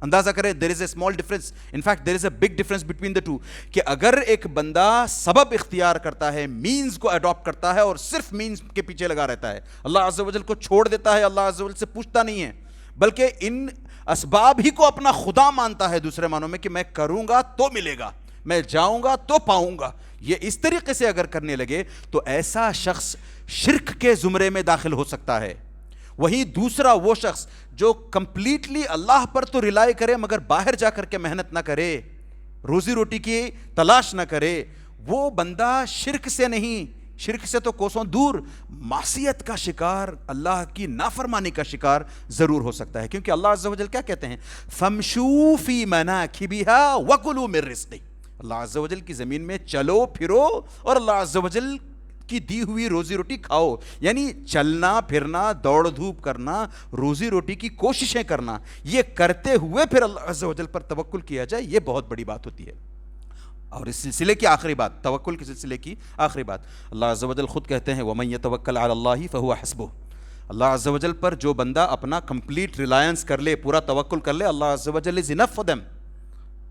اندازہ کریں, there is a small difference, in fact there is a big difference between the two, کہ اگر ایک بندہ سبب اختیار کرتا ہے, مینز کو اڈاپٹ کرتا ہے اور صرف مینز کے پیچھے لگا رہتا ہے, اللہ عز و جل کو چھوڑ دیتا ہے, اللہ عز و جل سے پوچھتا نہیں ہے, بلکہ ان اسباب ہی کو اپنا خدا مانتا ہے, دوسرے معنوں میں کہ میں کروں گا تو ملے گا, میں جاؤں گا تو پاؤں گا, یہ اس طریقے سے اگر کرنے لگے تو ایسا شخص شرک کے زمرے میں داخل ہو سکتا ہے. وہیں دوسرا وہ شخص جو کمپلیٹلی اللہ پر تو ریلائی کرے مگر باہر جا کر کے محنت نہ کرے، روزی روٹی کی تلاش نہ کرے، وہ بندہ شرک سے نہیں، شرک سے تو کوسوں دور، معصیت کا شکار، اللہ کی نافرمانی کا شکار ضرور ہو سکتا ہے. کیونکہ اللہ عز و جل کیا کہتے ہیں؟ فَامْشُوا فِي مَنَاكِبِهَا وَكُلُوا مِن رِزْقِهِ. اللہ عز و جل کی زمین میں چلو پھرو اور اللہ عز و جل کی دی ہوئی روزی روٹی کھاؤ. یعنی چلنا پھرنا، دوڑ دھوپ کرنا، روزی روٹی کی کوششیں کرنا، یہ کرتے ہوئے پھر اللہ عز و جل پر توکل کیا جائے، یہ بہت بڑی بات ہوتی ہے. اور اس سلسلے کی آخری بات، توکل کے سلسلے کی آخری بات، اللہ عز و جل خود کہتے ہیں وَمَن يَتَوَكَّلْ عَلَى اللَّهِ فَهُوَ حَسْبُهُ. اللہ عز و جل پر جو بندہ اپنا کمپلیٹ ریلائنس کر لے، پورا توکل کر لے، اللہ عز و جل is enough for them.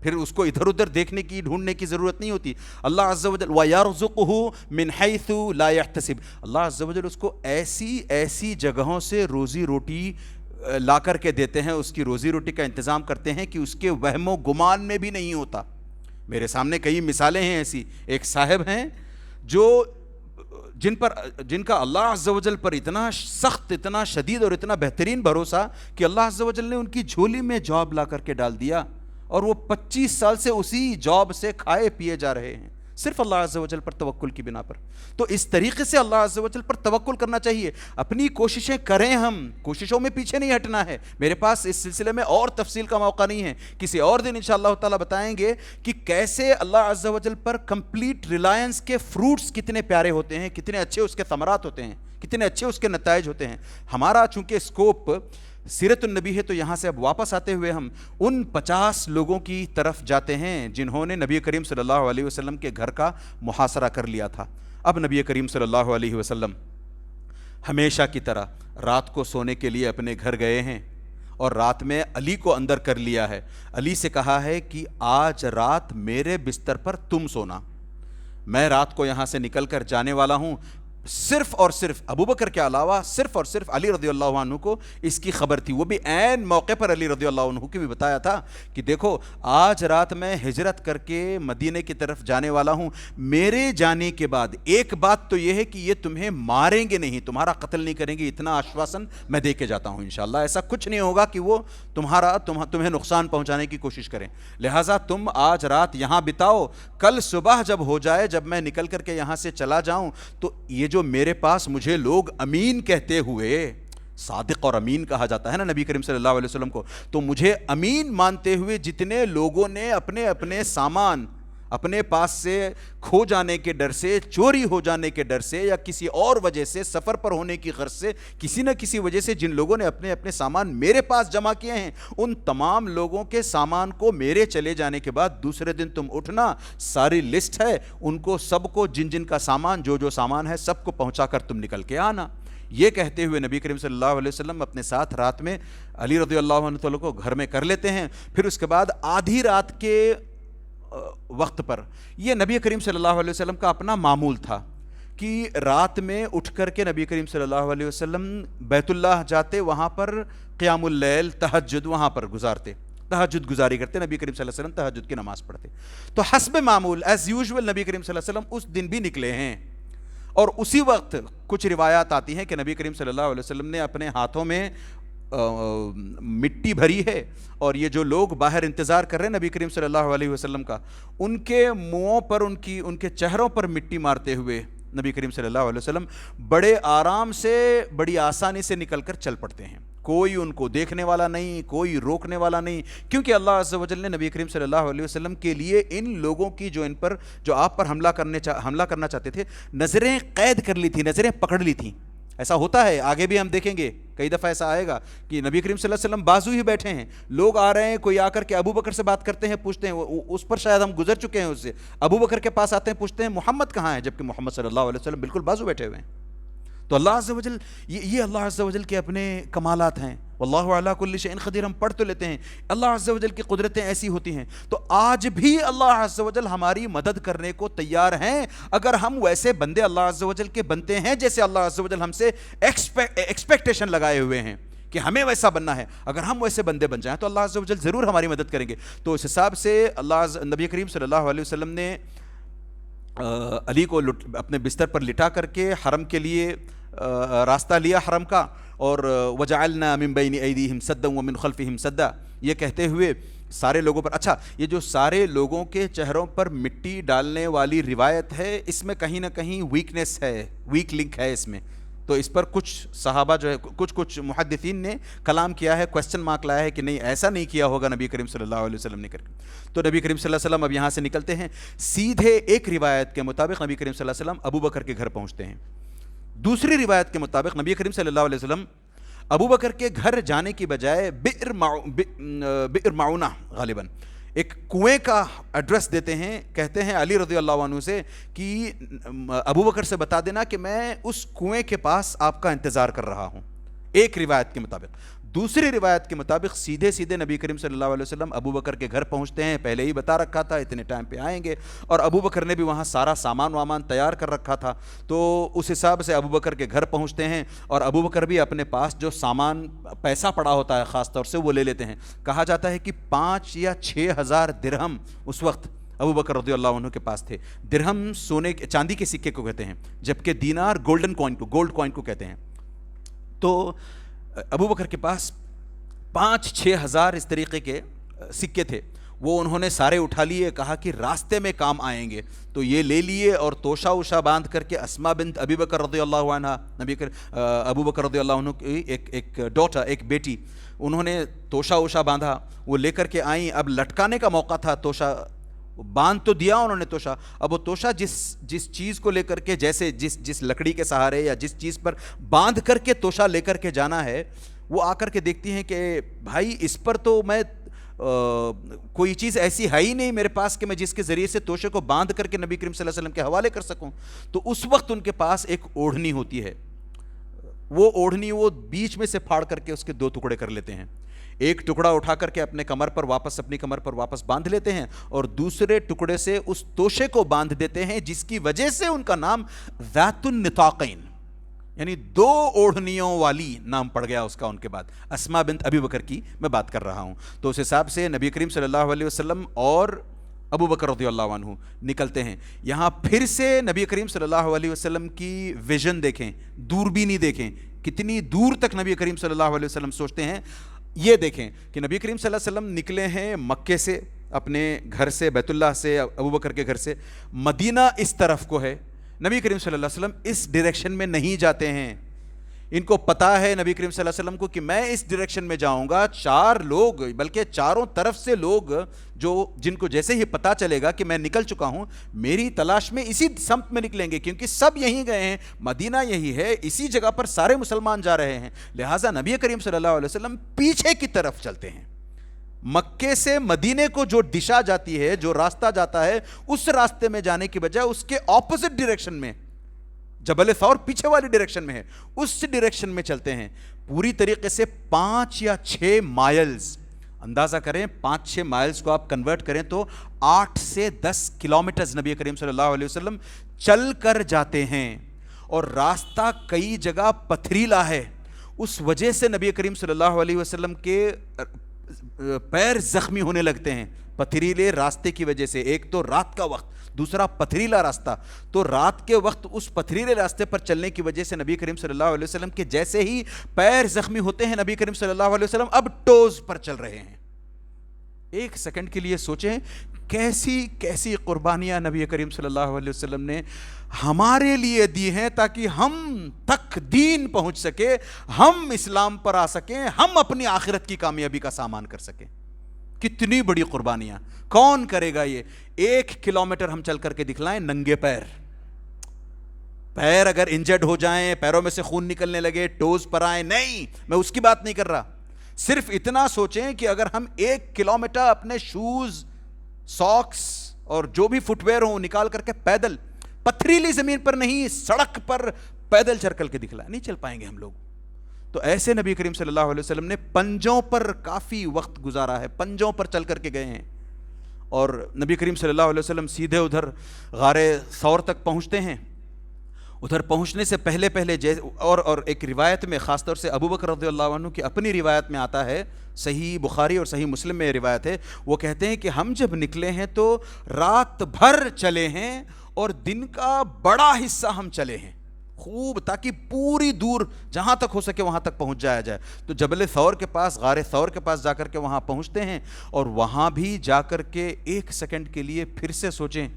پھر اس کو ادھر ادھر دیکھنے کی، ڈھونڈنے کی ضرورت نہیں ہوتی. اللہ عز و جل وَيَرْزُقُهُ مِنْ حَيْثُ لَا يَحْتَسِبُ. اللہ عز و جل اس کو ایسی جگہوں سے روزی روٹی لا کر کے دیتے ہیں، اس کی روزی روٹی کا انتظام کرتے ہیں کہ اس کے وہم و گمان میں بھی نہیں ہوتا. میرے سامنے کئی مثالیں ہیں ایسی. ایک صاحب ہیں جو جن کا اللہ عز و جل پر اتنا سخت، اتنا شدید اور اتنا بہترین بھروسہ کہ اللہ عز و جل نے ان کی جھولی میں جاب لا کر کے ڈال دیا، اور وہ 25 سال سے اسی جاب سے کھائے پیے جا رہے ہیں، صرف اللہ عز و جل پر توکل کی بنا پر. تو اس طریقے سے اللہ عز و جل پر توکل کرنا چاہیے. اپنی کوششیں کریں، ہم کوششوں میں پیچھے نہیں ہٹنا ہے. میرے پاس اس سلسلے میں اور تفصیل کا موقع نہیں ہے، کسی اور دن انشاءاللہ تعالی بتائیں گے کہ کیسے اللہ عز و جل پر کمپلیٹ ریلائنس کے فروٹس کتنے پیارے ہوتے ہیں، کتنے اچھے اس کے ثمرات ہوتے ہیں، کتنے اچھے اس کے نتائج ہوتے ہیں. ہمارا چونکہ اسکوپ سیرت النبی ہے، تو یہاں سے اب واپس آتے ہوئے ہم ان 50 لوگوں کی طرف جاتے ہیں جنہوں نے نبی کریم صلی اللہ علیہ وسلم کے گھر کا محاصرہ کر لیا تھا. اب نبی کریم صلی اللہ علیہ وسلم ہمیشہ کی طرح رات کو سونے کے لیے اپنے گھر گئے ہیں، اور رات میں علی کو اندر کر لیا ہے. علی سے کہا ہے کہ آج رات میرے بستر پر تم سونا، میں رات کو یہاں سے نکل کر جانے والا ہوں. صرف اور صرف ابو بکر کے علاوہ صرف اور صرف علی رضی اللہ عنہ کو اس کی خبر تھی. وہ بھی عین موقع پر علی رضی اللہ عنہ کی بھی بتایا تھا کہ دیکھو آج رات میں ہجرت کر کے مدینے کی طرف جانے والا ہوں، میرے جانے کے بعد ایک بات تو یہ ہے کہ یہ تمہیں ماریں گے نہیں، تمہارا قتل نہیں کریں گے، اتنا آشواسن میں دے کے جاتا ہوں. انشاءاللہ ایسا کچھ نہیں ہوگا کہ وہ تمہیں نقصان پہنچانے کی کوشش کریں. لہٰذا تم آج رات یہاں بتاؤ، کل صبح جب ہو جائے، جب میں نکل کر کے یہاں سے چلا جاؤں، تو یہ جو میرے پاس مجھے لوگ امین کہتے ہوئے، صادق اور امین کہا جاتا ہے نا نبی کریم صلی اللہ علیہ وسلم کو، تو مجھے امین مانتے ہوئے جتنے لوگوں نے اپنے اپنے سامان اپنے پاس سے کھو جانے کے ڈر سے، چوری ہو جانے کے ڈر سے، یا کسی اور وجہ سے، سفر پر ہونے کی غرض سے، کسی نہ کسی وجہ سے جن لوگوں نے اپنے اپنے سامان میرے پاس جمع کیے ہیں، ان تمام لوگوں کے سامان کو میرے چلے جانے کے بعد دوسرے دن تم اٹھنا، ساری لسٹ ہے، ان کو سب کو جن کا سامان، جو سامان ہے، سب کو پہنچا کر تم نکل کے آنا. یہ کہتے ہوئے نبی کریم صلی اللہ علیہ وسلم اپنے ساتھ رات میں علی رضی اللہ عنہ کو گھر میں کر لیتے ہیں. پھر اس کے بعد آدھی رات کے وقت پر، یہ نبی کریم صلی اللہ علیہ وسلم کا اپنا معمول تھا کہ رات میں اٹھ کر کے نبی کریم صلی اللہ علیہ وسلم بیت اللہ جاتے، وہاں پر قیام اللیل، تہجد وہاں پر گزارتے، تہجد گزاری کرتے. نبی کریم صلی اللہ علیہ وسلم تہجد کی نماز پڑھتے. تو حسب معمول ایز یوزول نبی کریم صلی اللہ علیہ وسلم اس دن بھی نکلے ہیں، اور اسی وقت کچھ روایات آتی ہیں کہ نبی کریم صلی اللہ علیہ وسلم نے اپنے ہاتھوں میں مٹی بھری ہے، اور یہ جو لوگ باہر انتظار کر رہے ہیں نبی کریم صلی اللہ علیہ وسلم کا، ان کے منہوں پر، ان کے چہروں پر مٹی مارتے ہوئے نبی کریم صلی اللہ علیہ وسلم بڑے آرام سے، بڑی آسانی سے نکل کر چل پڑتے ہیں. کوئی ان کو دیکھنے والا نہیں، کوئی روکنے والا نہیں، کیونکہ اللہ عز و جل نے نبی کریم صلی اللہ علیہ وسلم کے لیے ان لوگوں کی جو آپ پر حملہ کرنا چاہتے تھے، نظریں قید کر لی تھی، نظریں پکڑ لی تھیں. ایسا ہوتا ہے، آگے بھی ہم دیکھیں گے کئی دفعہ ایسا آئے گا کہ نبی کریم صلی اللہ علیہ وسلم بازو ہی بیٹھے ہیں، لوگ آ رہے ہیں، کوئی آ کر کے ابو بکر سے بات کرتے ہیں، پوچھتے ہیں، اس پر شاید ہم گزر چکے ہیں اس سے، ابو بکر کے پاس آتے ہیں، پوچھتے ہیں محمد کہاں ہے، جبکہ محمد صلی اللہ علیہ وسلم بالکل بازو بیٹھے ہوئے ہیں. تو اللہ عز و جل، یہ اللہ عز و جل کے اپنے کمالات ہیں. واللہ علی کل شیء قدیر، ہم پڑھ تو لیتے ہیں، اللہ عز و جل کی قدرتیں ایسی ہوتی ہیں. تو آج بھی اللہ عز و جل ہماری مدد کرنے کو تیار ہیں، اگر ہم ویسے بندے اللہ عز و جل کے بنتے ہیں جیسے اللہ عز و جل ہم سے ایکسپیکٹیشن لگائے ہوئے ہیں کہ ہمیں ویسا بننا ہے. اگر ہم ویسے بندے بن جائیں تو اللہ عز و جل ضرور ہماری مدد کریں گے. تو اس حساب سے نبی کریم صلی اللہ علیہ وسلم نے علی کو اپنے بستر پر لٹا کر کے حرم کے لیے راستہ لیا حرم کا، اور وجعلنا من بین ایدیہم سدا ومن خلفہم سدا، یہ کہتے ہوئے سارے لوگوں پر، اچھا یہ جو سارے لوگوں کے چہروں پر مٹی ڈالنے والی روایت ہے، اس میں کہیں نہ کہیں ویکنیس ہے، ویک لنک ہے اس میں، تو اس پر کچھ صحابہ جو ہے کچھ محدثین نے کلام کیا ہے، کوسچن مارک لایا ہے کہ نہیں ایسا نہیں کیا ہوگا نبی کریم صلی اللہ علیہ وسلم نے کر کے۔ تو نبی کریم صلی اللہ علیہ وسلم اب یہاں سے نکلتے ہیں، سیدھے ایک روایت کے مطابق نبی کریم صلی اللہ علیہ وسلم ابو بکر کے گھر پہنچتے ہیں، دوسری روایت کے مطابق نبی کریم صلی اللہ علیہ وسلم ابو بکر کے گھر جانے کی بجائے بئر معونہ غالباً ایک کنویں کا ایڈریس دیتے ہیں، کہتے ہیں علی رضی اللہ عنہ سے کہ ابو بکر سے بتا دینا کہ میں اس کنویں کے پاس آپ کا انتظار کر رہا ہوں، ایک روایت کے مطابق۔ دوسری روایت کے مطابق سیدھے سیدھے نبی کریم صلی اللہ علیہ وسلم ابو بکر کے گھر پہنچتے ہیں، پہلے ہی بتا رکھا تھا اتنے ٹائم پہ آئیں گے، اور ابو بکر نے بھی وہاں سارا سامان تیار کر رکھا تھا، تو اس حساب سے ابو بکر کے گھر پہنچتے ہیں، اور ابو بکر بھی اپنے پاس جو سامان پیسہ پڑا ہوتا ہے خاص طور سے وہ لے لیتے ہیں۔ کہا جاتا ہے کہ 5 یا 6 ہزار درہم اس وقت ابو بکر رضی اللہ عنہ کے پاس تھے۔ درہم سونے چاندی کے سکے کو کہتے ہیں، جبکہ دینار گولڈ کوائن کو کہتے ہیں۔ تو ابو بکر کے پاس 5-6 ہزار اس طریقے کے سکے تھے، وہ انہوں نے سارے اٹھا لیے، کہا کہ راستے میں کام آئیں گے، تو یہ لے لیے اور توشہ اوشا باندھ کر کے اسماء بنت ابی بکر رضی اللہ عنہ، ابو بکر رضی اللہ عنہ کی ایک ڈاٹر، ایک بیٹی، انہوں نے توشہ اوشا باندھا، وہ لے کر کے آئیں۔ اب لٹکانے کا موقع تھا، توشہ باندھ تو دیا انہوں نے توشہ، اب وہ توشہ جس چیز کو لے کر کے، جیسے جس لکڑی کے سہارے یا جس چیز پر باندھ کر کے توشہ لے کر کے جانا ہے، وہ آ کر کے دیکھتی ہیں کہ بھائی اس پر تو میں کوئی چیز ایسی ہے ہی نہیں میرے پاس کہ میں جس کے ذریعے سے توشے کو باندھ کر کے نبی کریم صلی اللہ علیہ وسلم کے حوالے کر سکوں۔ تو اس وقت ان کے پاس ایک اوڑھنی ہوتی ہے، وہ اوڑھنی وہ بیچ میں سے پھاڑ کر کے اس کے 2 ٹکڑے کر لیتے ہیں، ایک ٹکڑا اٹھا کر کے اپنی کمر پر واپس باندھ لیتے ہیں، اور دوسرے ٹکڑے سے اس توشے کو باندھ دیتے ہیں، جس کی وجہ سے ان کا نام ذات النطاقین، یعنی 2 اوڑھنیوں والی نام پڑ گیا اس کا ان کے بعد۔ اسماء بنت ابی بکر کی میں بات کر رہا ہوں۔ تو اس حساب سے نبی کریم صلی اللہ علیہ وسلم اور ابو بکر رضی اللہ عنہ نکلتے ہیں۔ یہاں پھر سے نبی کریم صلی اللہ علیہ وسلم کی ویژن دیکھیں، دوربینی دیکھیں، کتنی دور تک نبی کریم صلی اللہ علیہ وسلم سوچتے ہیں۔ یہ دیکھیں کہ نبی کریم صلی اللہ علیہ وسلم نکلے ہیں مکے سے، اپنے گھر سے، بیت اللہ سے، ابو بکر کے گھر سے، مدینہ اس طرف کو ہے، نبی کریم صلی اللہ علیہ وسلم اس ڈائریکشن میں نہیں جاتے ہیں۔ ان کو پتا ہے نبی کریم صلی اللہ علیہ وسلم کو کہ میں اس ڈائریکشن میں جاؤں گا، 4 لوگ بلکہ چاروں طرف سے لوگ جن کو جیسے ہی پتا چلے گا کہ میں نکل چکا ہوں، میری تلاش میں اسی سمت میں نکلیں گے، کیونکہ سب یہیں گئے ہیں، مدینہ یہی ہے، اسی جگہ پر سارے مسلمان جا رہے ہیں، لہٰذا نبی کریم صلی اللہ علیہ وسلم پیچھے کی طرف چلتے ہیں۔ مکے سے مدینے کو جو دشا جاتی ہے، جو راستہ جاتا ہے، اس راستے میں جانے کی بجائے اس کے اپوزٹ ڈائریکشن میں، جبل ثور پیچھے والی ڈائریکشن میں ہے، اس ڈائریکشن میں چلتے ہیں۔ پوری طریقے سے 5 یا 6 مائلز، اندازہ کریں 5-6 مائلز کو آپ کنورٹ کریں تو 8 سے 10 کلومیٹرز نبی کریم صلی اللہ علیہ وسلم چل کر جاتے ہیں، اور راستہ کئی جگہ پتھریلا ہے، اس وجہ سے نبی کریم صلی اللہ علیہ وسلم کے پیر زخمی ہونے لگتے ہیں، پتھریلے راستے کی وجہ سے۔ ایک تو رات کا وقت، دوسرا پتھریلا راستہ، تو رات کے وقت اس پتھریلے راستے پر چلنے کی وجہ سے نبی کریم صلی اللہ علیہ وسلم کے جیسے ہی پیر زخمی ہوتے ہیں، نبی کریم صلی اللہ علیہ وسلم اب ٹوز پر چل رہے ہیں۔ ایک سیکنڈ کے لیے سوچیں کیسی قربانیاں نبی کریم صلی اللہ علیہ وسلم نے ہمارے لیے دی ہیں تاکہ ہم تک دین پہنچ سکے، ہم اسلام پر آ سکیں، ہم اپنی آخرت کی کامیابی کا سامان کر سکیں۔ کتنی بڑی قربانیاں، کون کرے گا یہ؟ 1 کلومیٹر ہم چل کر کے دکھلائیں ننگے پیر اگر انجرڈ ہو جائیں، پیروں میں سے خون نکلنے لگے، ٹوز پر آئیں، نہیں، میں اس کی بات نہیں کر رہا، صرف اتنا سوچیں کہ اگر ہم 1 کلومیٹر اپنے شوز، ساکس اور جو بھی فٹ ویئر ہوں نکال کر کے پیدل، پتھریلی زمین پر نہیں، سڑک پر پیدل چل کر کے دکھلائیں، نہیں چل پائیں گے ہم لوگ۔ تو ایسے نبی کریم صلی اللہ علیہ وسلم نے پنجوں پر کافی وقت گزارا ہے، پنجوں پر چل کر کے گئے ہیں، اور نبی کریم صلی اللہ علیہ وسلم سیدھے ادھر غار ثور تک پہنچتے ہیں۔ ادھر پہنچنے سے پہلے اور ایک روایت میں، خاص طور سے ابو بکر رضی اللہ عنہ کی اپنی روایت میں آتا ہے، صحیح بخاری اور صحیح مسلم میں یہ روایت ہے، وہ کہتے ہیں کہ ہم جب نکلے ہیں تو رات بھر چلے ہیں اور دن کا بڑا حصہ ہم چلے ہیں، خوب، تاکہ پوری دور جہاں تک ہو سکے وہاں تک پہنچ جایا جائے. تو جبل ثور کے پاس، غار ثور کے پاس جا کر کے وہاں پہنچتے ہیں، اور وہاں بھی جا کر کے ایک سیکنڈ کے لیے پھر سے سوچیں،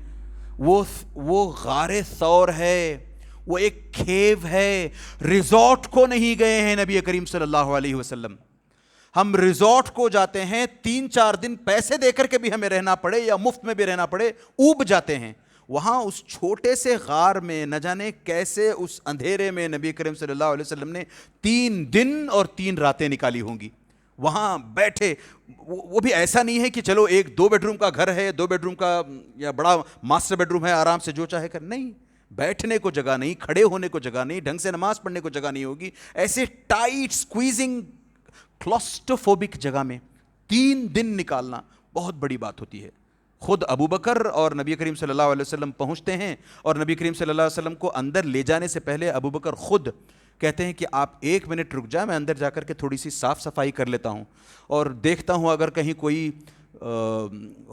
وہ غار ثور ہے، وہ ایک کھیو ہے، ریزورٹ کو نہیں گئے ہیں نبی کریم صلی اللہ علیہ وسلم. ہم ریزورٹ کو جاتے ہیں 3-4 دن پیسے دے کر کے بھی ہمیں رہنا پڑے یا مفت میں بھی رہنا پڑے، اوب جاتے ہیں. وہاں اس چھوٹے سے غار میں نہ جانے کیسے اس اندھیرے میں نبی کریم صلی اللہ علیہ وسلم نے 3 دن اور 3 راتیں نکالی ہوں گی. وہاں بیٹھے، وہ بھی ایسا نہیں ہے کہ چلو ایک 2 بیڈ روم کا گھر ہے، 2 بیڈ روم کا یا بڑا ماسٹر بیڈ روم ہے، آرام سے جو چاہے کر، نہیں، بیٹھنے کو جگہ نہیں، کھڑے ہونے کو جگہ نہیں، ڈھنگ سے نماز پڑھنے کو جگہ نہیں ہوگی. ایسے ٹائٹ سکویزنگ کلاسٹروفوبک جگہ میں 3 دن نکالنا بہت بڑی بات ہوتی ہے. خود ابو بکر اور نبی کریم صلی اللہ علیہ وسلم پہنچتے ہیں، اور نبی کریم صلی اللہ علیہ وسلم کو اندر لے جانے سے پہلے ابو بکر خود کہتے ہیں کہ آپ 1 منٹ رک جائیں، میں اندر جا کر کے تھوڑی سی صاف صفائی کر لیتا ہوں، اور دیکھتا ہوں اگر کہیں کوئی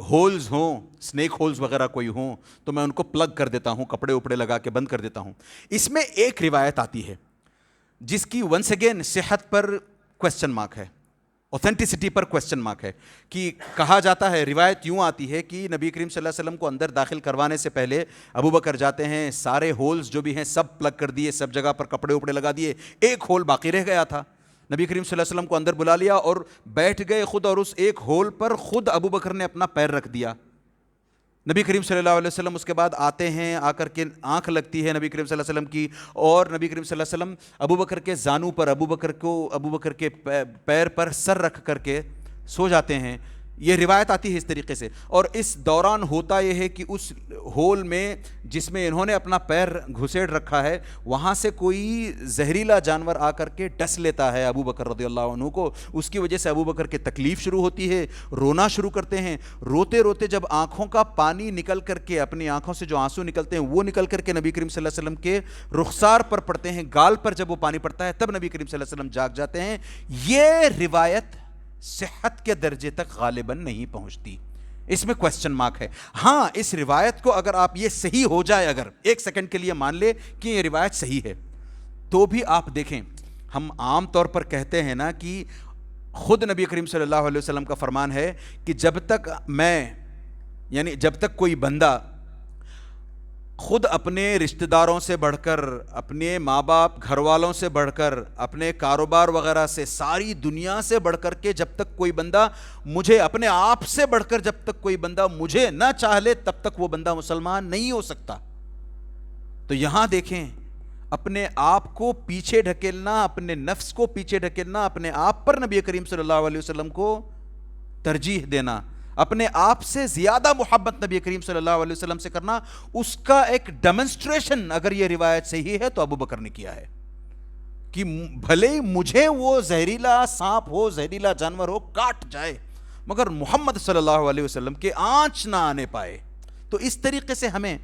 ہولز ہوں، سنیک ہولز وغیرہ کوئی ہوں تو میں ان کو پلگ کر دیتا ہوں، کپڑے اپڑے لگا کے بند کر دیتا ہوں. اس میں ایک روایت آتی ہے جس کی ونس اگین صحت پر کوسچن مارک ہے، اوتھینٹسٹی پر کوسچن مارک ہے. کہ کہا جاتا ہے، روایت یوں آتی ہے کہ نبی کریم صلی اللہ علیہ وسلم کو اندر داخل کروانے سے پہلے ابو بکر جاتے ہیں، سارے ہولز جو بھی ہیں سب پلگ کر دیے، سب جگہ پر کپڑے اپڑے لگا دیے، ایک ہول باقی رہ گیا تھا. نبی کریم صلی اللہ علیہ وسلم کو اندر بلا لیا اور بیٹھ گئے خود، اور اس ایک ہول پر خود ابو بکر نے اپنا پیر رکھ دیا. نبی کریم صلی اللہ علیہ وسلم اس کے بعد آتے ہیں، آ کر کے آنکھ لگتی ہے نبی کریم صلی اللہ علیہ وسلم کی، اور نبی کریم صلی اللہ علیہ وسلم ابو بکر کے زانو پر، ابو بکر کے پیر پر سر رکھ کر کے سو جاتے ہیں. یہ روایت آتی ہے اس طریقے سے. اور اس دوران ہوتا یہ ہے کہ اس ہول میں جس میں انہوں نے اپنا پیر گھسیڑ رکھا ہے، وہاں سے کوئی زہریلا جانور آ کر کے ڈس لیتا ہے ابو بکر رضی اللہ عنہ کو. اس کی وجہ سے ابو بکر کی تکلیف شروع ہوتی ہے، رونا شروع کرتے ہیں. روتے روتے جب آنکھوں کا پانی نکل کر کے، اپنی آنکھوں سے جو آنسو نکلتے ہیں وہ نکل کر کے نبی کریم صلی اللہ علیہ وسلم کے رخسار پر پڑتے ہیں، گال پر جب وہ پانی پڑتا ہے، تب نبی کریم صلی اللہ علیہ وسلم جاگ جاتے ہیں. یہ روایت صحت کے درجے تک غالباً نہیں پہنچتی، اس میں کوسچن مارک ہے. ہاں، اس روایت کو اگر آپ یہ صحیح ہو جائے، اگر 1 سیکنڈ کے لیے مان لے کہ یہ روایت صحیح ہے، تو بھی آپ دیکھیں، ہم عام طور پر کہتے ہیں نا کہ خود نبی کریم صلی اللہ علیہ وسلم کا فرمان ہے کہ جب تک کوئی بندہ خود اپنے رشتہ داروں سے بڑھ کر، اپنے ماں باپ گھر والوں سے بڑھ کر، اپنے کاروبار وغیرہ سے، ساری دنیا سے بڑھ کر کے، جب تک کوئی بندہ مجھے، اپنے آپ سے بڑھ کر جب تک کوئی بندہ مجھے نہ چاہ لے، تب تک وہ بندہ مسلمان نہیں ہو سکتا. تو یہاں دیکھیں، اپنے آپ کو پیچھے ڈھکیلنا، اپنے نفس کو پیچھے ڈھکیلنا، اپنے آپ پر نبی کریم صلی اللہ علیہ وسلم کو ترجیح دینا، اپنے آپ سے زیادہ محبت نبی کریم صلی اللہ علیہ وسلم سے کرنا، اس کا ایک ڈیمنسٹریشن اگر یہ روایت صحیح ہے تو ابو بکر نے کیا ہے. کہ بھلے مجھے وہ زہریلا سانپ ہو، زہریلا جانور ہو، کاٹ جائے، مگر محمد صلی اللہ علیہ وسلم کے آنچ نہ آنے پائے. تو اس طریقے سے ہمیں،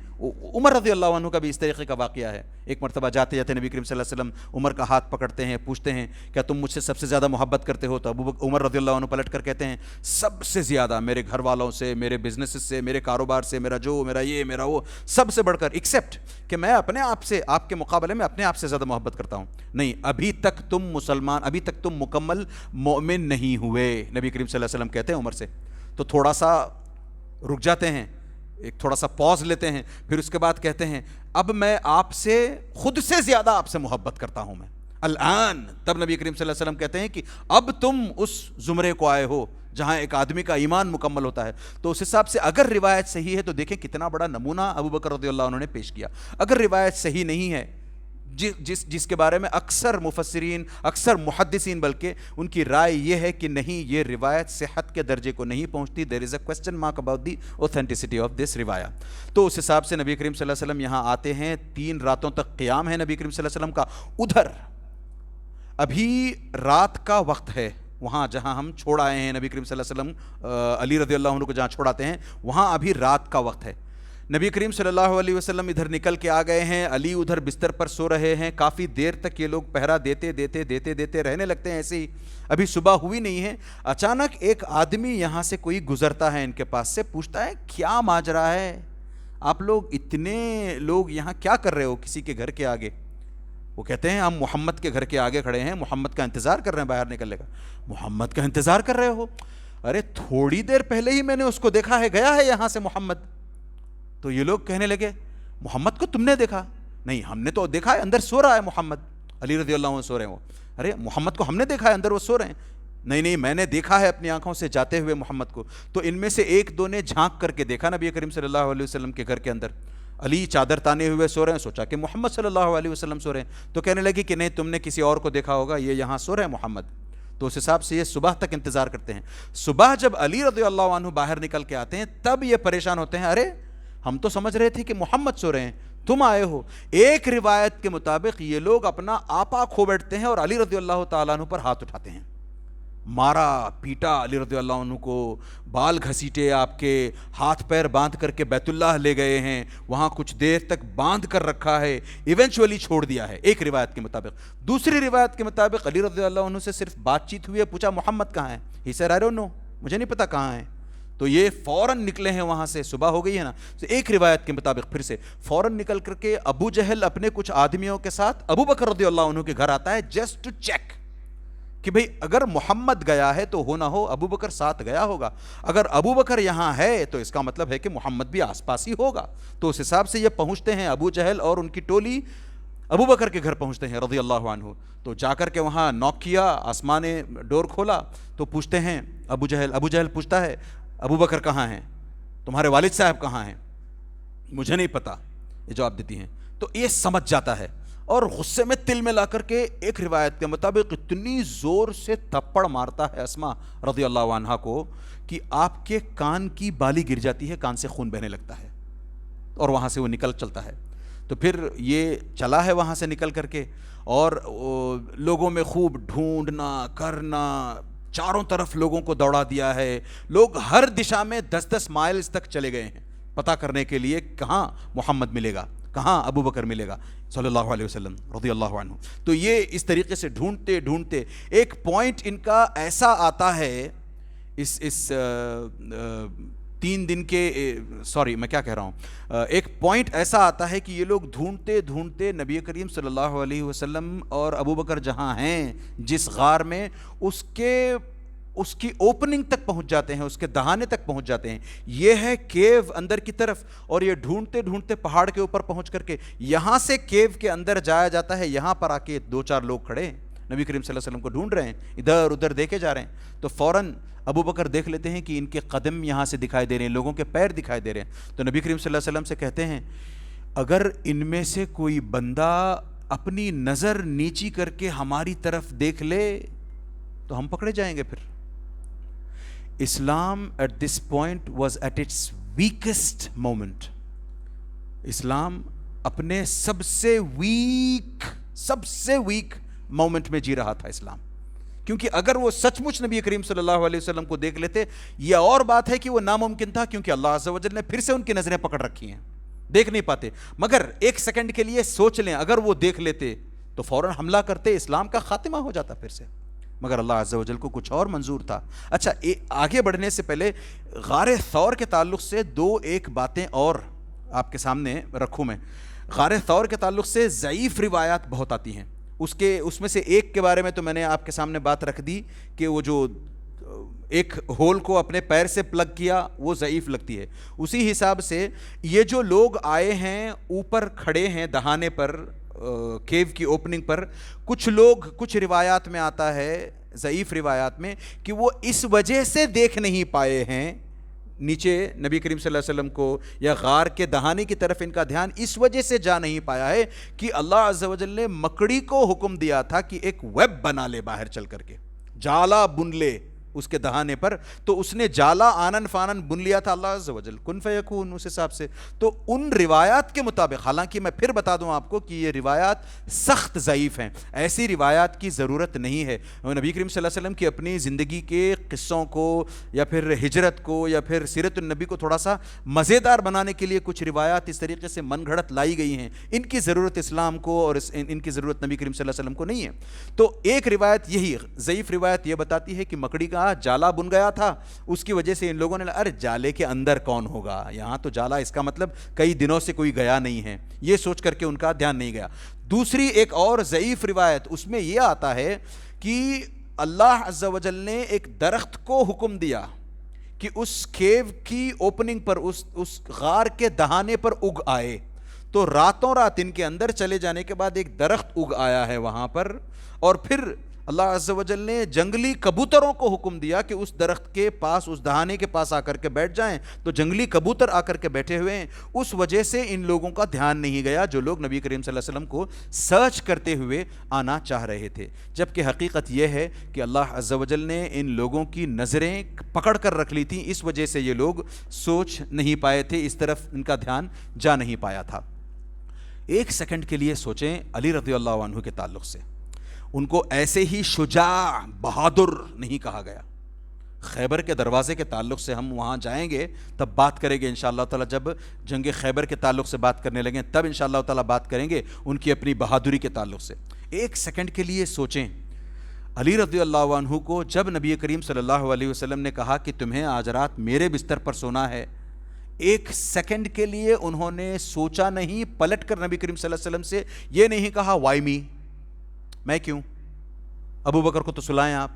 عمر رضی اللہ عنہ کا بھی اس طریقے کا واقعہ ہے. ایک مرتبہ جاتے جاتے نبی کریم صلی اللہ علیہ وسلم عمر کا ہاتھ پکڑتے ہیں، پوچھتے ہیں کیا تم مجھ سے سب سے زیادہ محبت کرتے ہو؟ تو عمر رضی اللہ عنہ پلٹ کر کہتے ہیں سب سے زیادہ، میرے گھر والوں سے، میرے بزنس سے، میرے کاروبار سے، میرا یہ میرا وہ، سب سے بڑھ کر، ایکسیپٹ کہ میں اپنے آپ سے، آپ کے مقابلے میں اپنے آپ سے زیادہ محبت کرتا ہوں. نہیں، ابھی تک تم مسلمان، ابھی تک تم مکمل مومن نہیں ہوئے، نبی کریم صلی اللہ علیہ وسلم کہتے ہیں عمر سے. تو تھوڑا سا رک جاتے ہیں، ایک تھوڑا سا پاز لیتے ہیں، پھر اس کے بعد کہتے ہیں اب میں آپ سے، خود سے زیادہ آپ سے محبت کرتا ہوں میں الان. تب نبی کریم صلی اللہ علیہ وسلم کہتے ہیں کہ اب تم اس زمرے کو آئے ہو جہاں ایک آدمی کا ایمان مکمل ہوتا ہے. تو اس حساب سے اگر روایت صحیح ہے تو دیکھیں کتنا بڑا نمونہ ابو بکر رضی اللہ عنہ نے پیش کیا. اگر روایت صحیح نہیں ہے، جس کے بارے میں اکثر مفسرین، اکثر محدثین بلکہ ان کی رائے یہ ہے کہ نہیں، یہ روایت صحت کے درجے کو نہیں پہنچتی. there is a question mark about the authenticity of this روایہ. تو اس حساب سے نبی کریم صلی اللہ علیہ وسلم یہاں آتے ہیں، 3 راتوں تک قیام ہے نبی کریم صلی اللہ علیہ وسلم کا. ادھر ابھی رات کا وقت ہے، وہاں جہاں ہم چھوڑ آئے ہیں نبی کریم صلی اللہ علیہ وسلم، علی رضی اللہ عنہ کو جہاں چھوڑاتے ہیں، وہاں ابھی رات کا وقت ہے. نبی کریم صلی اللہ علیہ وسلم ادھر نکل کے آ گئے ہیں، علی ادھر بستر پر سو رہے ہیں. کافی دیر تک یہ لوگ پہرا دیتے رہنے لگتے ہیں ایسے ہی. ابھی صبح ہوئی نہیں ہے. اچانک ایک آدمی یہاں سے کوئی گزرتا ہے ان کے پاس سے، پوچھتا ہے کیا ماجرا ہے، آپ لوگ اتنے لوگ یہاں کیا کر رہے ہو کسی کے گھر کے آگے؟ وہ کہتے ہیں ہم محمد کے گھر کے آگے کھڑے ہیں, محمد کا انتظار کر رہے ہیں باہر نکلنے کا. محمد کا انتظار کر رہے ہو؟ ارے تھوڑی دیر پہلے ہی میں نے اس کو دیکھا ہے, گیا ہے یہاں سے محمد. تو یہ لوگ کہنے لگے محمد کو تم نے دیکھا؟ نہیں, ہم نے تو دیکھا ہے اندر سو رہا ہے محمد. علی رضی اللہ عنہ سو رہے ہیں وہ. ارے محمد کو ہم نے دیکھا ہے اندر وہ سو رہے ہیں. نہیں, میں نے دیکھا ہے اپنی آنکھوں سے جاتے ہوئے محمد کو. تو ان میں سے ایک دو نے جھانک کر کے دیکھا نبی کریم صلی اللہ علیہ وسلم کے گھر کے اندر, علی چادر تانے ہوئے سو رہے ہیں, سوچا کہ محمد صلی اللہ علیہ وسلم سو رہے ہیں. تو کہنے لگی کہ نہیں, تم نے کسی اور کو دیکھا ہوگا, یہ یہاں سو رہے ہیں محمد. تو اس حساب سے یہ صبح تک انتظار کرتے ہیں. صبح جب علی رضی اللہ عنہ باہر نکل کے آتے ہیں تب یہ پریشان ہوتے ہیں, ارے ہم تو سمجھ رہے تھے کہ محمد سو رہے ہیں, تم آئے ہو. ایک روایت کے مطابق یہ لوگ اپنا آپا کھو بیٹھتے ہیں اور علی رضی اللہ تعالیٰ عنہ پر ہاتھ اٹھاتے ہیں. مارا پیٹا علی رضی اللہ عنہ کو, بال گھسیٹے, آپ کے ہاتھ پیر باندھ کر کے بیت اللہ لے گئے ہیں, وہاں کچھ دیر تک باندھ کر رکھا ہے, ایونچولی چھوڑ دیا ہے ایک روایت کے مطابق. دوسری روایت کے مطابق علی رضی اللہ عنہ سے صرف بات چیت ہوئی ہے, پوچھا محمد کہاں ہے؟ He said I don't know, مجھے نہیں پتا کہاں ہے. تو یہ فوراً نکلے ہیں وہاں سے, صبح ہو گئی ہے نا. تو ایک روایت کے مطابق پھر سے فوراً نکل کر کے ابو جہل اپنے کچھ آدمیوں کے ساتھ ابو بکر رضی اللہ عنہ کے گھر آتا ہے, جسٹ ٹو چیک کہ بھئی اگر محمد گیا ہے تو ہو نہ ہو ابو بکر ساتھ گیا ہوگا, اگر ابو بکر یہاں ہے تو اس کا مطلب ہے کہ محمد بھی آس پاس ہی ہوگا. تو اس حساب سے یہ پہنچتے ہیں, ابو جہل اور ان کی ٹولی ابو بکر کے گھر پہنچتے ہیں رضی اللہ عنہ. تو جا کر کے وہاں نوک کیا, آسمان ڈور کھولا, تو پوچھتے ہیں ابو جہل پوچھتا ہے ابو بکر کہاں ہیں, تمہارے والد صاحب کہاں ہیں؟ مجھے نہیں پتا, یہ جواب دیتی ہیں. تو یہ سمجھ جاتا ہے اور غصے میں تل میں لا کر کے ایک روایت کے مطابق اتنی زور سے تھپڑ مارتا ہے اسما رضی اللہ عنہا کو کہ آپ کے کان کی بالی گر جاتی ہے, کان سے خون بہنے لگتا ہے, اور وہاں سے وہ نکل چلتا ہے. تو پھر یہ چلا ہے وہاں سے نکل کر کے, اور لوگوں میں خوب ڈھونڈنا کرنا, چاروں طرف لوگوں کو دوڑا دیا ہے. لوگ ہر دشا میں 10-10 مائلز تک چلے گئے ہیں پتہ کرنے کے لیے کہاں محمد ملے گا, کہاں ابو بکر ملے گا صلی اللہ علیہ وسلم رضی اللہ عنہ. تو یہ اس طریقے سے ڈھونڈتے ڈھونڈتے ایک پوائنٹ ان کا ایسا آتا ہے, اس 3 دن کے میں کیا کہہ رہا ہوں, ایک پوائنٹ ایسا آتا ہے کہ یہ لوگ ڈھونڈتے ڈھونڈتے نبی کریم صلی اللہ علیہ وسلم اور ابو بکر جہاں ہیں جس غار میں, اس کی اوپننگ تک پہنچ جاتے ہیں, اس کے دہانے تک پہنچ جاتے ہیں. یہ ہے کیو اندر کی طرف, اور یہ ڈھونڈتے ڈھونڈتے پہاڑ کے اوپر پہنچ کر کے یہاں سے کیو کے اندر جایا جاتا ہے. یہاں پر آ کے 2-4 لوگ کھڑے ہیں, نبی کریم صلی اللہ علیہ وسلم کو ڈھونڈ رہے ہیں, ادھر ادھر دیکھے جا رہے ہیں. تو فوراً ابو بکر دیکھ لیتے ہیں کہ ان کے قدم یہاں سے دکھائی دے رہے ہیں, لوگوں کے پیر دکھائی دے رہے ہیں. تو نبی کریم صلی اللہ علیہ وسلم سے کہتے ہیں اگر ان میں سے کوئی بندہ اپنی نظر نیچی کر کے ہماری طرف دیکھ لے تو ہم پکڑے جائیں گے. پھر اسلام at this point was at its weakest moment. اسلام اپنے سب سے ویک مومنٹ میں جی رہا تھا اسلام, کیونکہ اگر وہ سچ مچ نبی کریم صلی اللہ علیہ وسلم کو دیکھ لیتے, یہ اور بات ہے کہ وہ ناممکن تھا, کیونکہ اللہ عز و جل نے پھر سے ان کی نظریں پکڑ رکھی ہیں, دیکھ نہیں پاتے. مگر ایک سیکنڈ کے لیے سوچ لیں, اگر وہ دیکھ لیتے تو فوراً حملہ کرتے, اسلام کا خاتمہ ہو جاتا پھر سے. مگر اللہ عز و جل کو کچھ اور منظور تھا. اچھا, آگے بڑھنے سے پہلے غار ثور کے تعلق سے 2-1 باتیں اور آپ کے سامنے رکھوں میں. غار ثور کے تعلق سے ضعیف روایات بہت آتی ہیں, اس میں سے ایک کے بارے میں تو میں نے آپ کے سامنے بات رکھ دی کہ وہ جو ایک ہول کو اپنے پیر سے پلگ کیا وہ ضعیف لگتی ہے. اسی حساب سے یہ جو لوگ آئے ہیں اوپر کھڑے ہیں دہانے پر, کیو کی اوپننگ پر, کچھ روایات میں آتا ہے, ضعیف روایات میں, کہ وہ اس وجہ سے دیکھ نہیں پائے ہیں نیچے نبی کریم صلی اللہ علیہ وسلم کو, یا غار کے دہانے کی طرف ان کا دھیان اس وجہ سے جا نہیں پایا ہے کہ اللہ عز و جل نے مکڑی کو حکم دیا تھا کہ ایک ویب بنا لے, باہر چل کر کے جالا بن لے اس کے دہانے پر. تو اس نے جالا آنن فانن بن لیا تھا اللہ عز و جل, کن فیکون, اس حساب سے. تو ان روایات کے مطابق, حالانکہ میں پھر بتا دوں آپ کو کہ یہ روایات سخت ضعیف ہیں, ایسی روایات کی ضرورت نہیں ہے. نبی کریم صلی اللہ علیہ وسلم کی اپنی زندگی کے قصوں کو یا پھر ہجرت کو یا پھر سیرت النبی کو تھوڑا سا مزیدار بنانے کے لیے کچھ روایات اس طریقے سے من گھڑت لائی گئی ہیں. ان کی ضرورت اسلام کو اور ان کی ضرورت نبی کریم صلی اللہ علیہ وسلم کو نہیں ہے. تو ایک روایت یہی ضعیف روایت یہ بتاتی ہے کہ مکڑی کا جالا بن گیا تھا, اس کی وجہ سے ان لوگوں نے ارے جالے کے اندر کون ہوگا, یہاں تو جالا, اس کا مطلب کئی دنوں سے کوئی گیا نہیں ہے, یہ سوچ کر کے ان کا دھیان نہیں گیا. دوسری ایک اور ضعیف روایت، اس میں یہ آتا ہے کہ اللہ عز و جل نے ایک درخت کو حکم دیا کہ اس کیو کی اوپننگ پر، اس غار کے دہانے پر اگ آئے، تو راتوں رات ان کے اندر چلے جانے کے بعد ایک درخت اگ آیا ہے وہاں پر، اور پھر اللہ عز و جل نے جنگلی کبوتروں کو حکم دیا کہ اس درخت کے پاس، اس دہانے کے پاس آ کر کے بیٹھ جائیں، تو جنگلی کبوتر آ کر کے بیٹھے ہوئے ہیں۔ اس وجہ سے ان لوگوں کا دھیان نہیں گیا جو لوگ نبی کریم صلی اللہ علیہ وسلم کو سرچ کرتے ہوئے آنا چاہ رہے تھے، جبکہ حقیقت یہ ہے کہ اللہ عز و جل نے ان لوگوں کی نظریں پکڑ کر رکھ لی تھیں، اس وجہ سے یہ لوگ سوچ نہیں پائے تھے، اس طرف ان کا دھیان جا نہیں پایا تھا۔ ایک سیکنڈ کے لیے سوچیں علی رضی اللہ عنہ کے تعلق سے، ان کو ایسے ہی شجاع، بہادر نہیں کہا گیا۔ خیبر کے دروازے کے تعلق سے ہم وہاں جائیں گے تب بات کریں گے انشاءاللہ تعالیٰ، جب جنگ خیبر کے تعلق سے بات کرنے لگیں تب انشاءاللہ تعالیٰ بات کریں گے ان کی اپنی بہادری کے تعلق سے۔ ایک سیکنڈ کے لیے سوچیں، علی رضی اللہ عنہ کو جب نبی کریم صلی اللہ علیہ وسلم نے کہا کہ تمہیں آج رات میرے بستر پر سونا ہے، ایک سیکنڈ کے لیے انہوں نے سوچا نہیں، پلٹ کر نبی کریم صلی اللہ علیہ وسلم سے یہ نہیں کہا وائی می، میں کیوں، ابو بکر کو تو سلائیں آپ،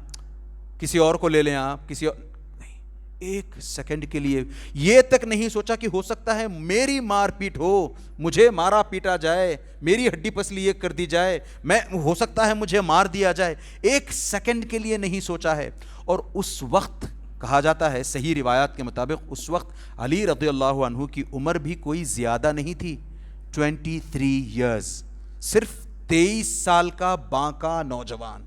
کسی اور کو لے لیں آپ، کسی اور نہیں۔ ایک سیکنڈ کے لیے یہ تک نہیں سوچا کہ ہو سکتا ہے میری مار پیٹ ہو، مجھے مارا پیٹا جائے، میری ہڈی پسلی ایک کر دی جائے، میں ہو سکتا ہے مجھے مار دیا جائے، ایک سیکنڈ کے لیے نہیں سوچا ہے۔ اور اس وقت کہا جاتا ہے صحیح روایات کے مطابق اس وقت علی رضی اللہ عنہ کی عمر بھی کوئی زیادہ نہیں تھی، 23 ایئرز، صرف 23 سال کا بانکا نوجوان۔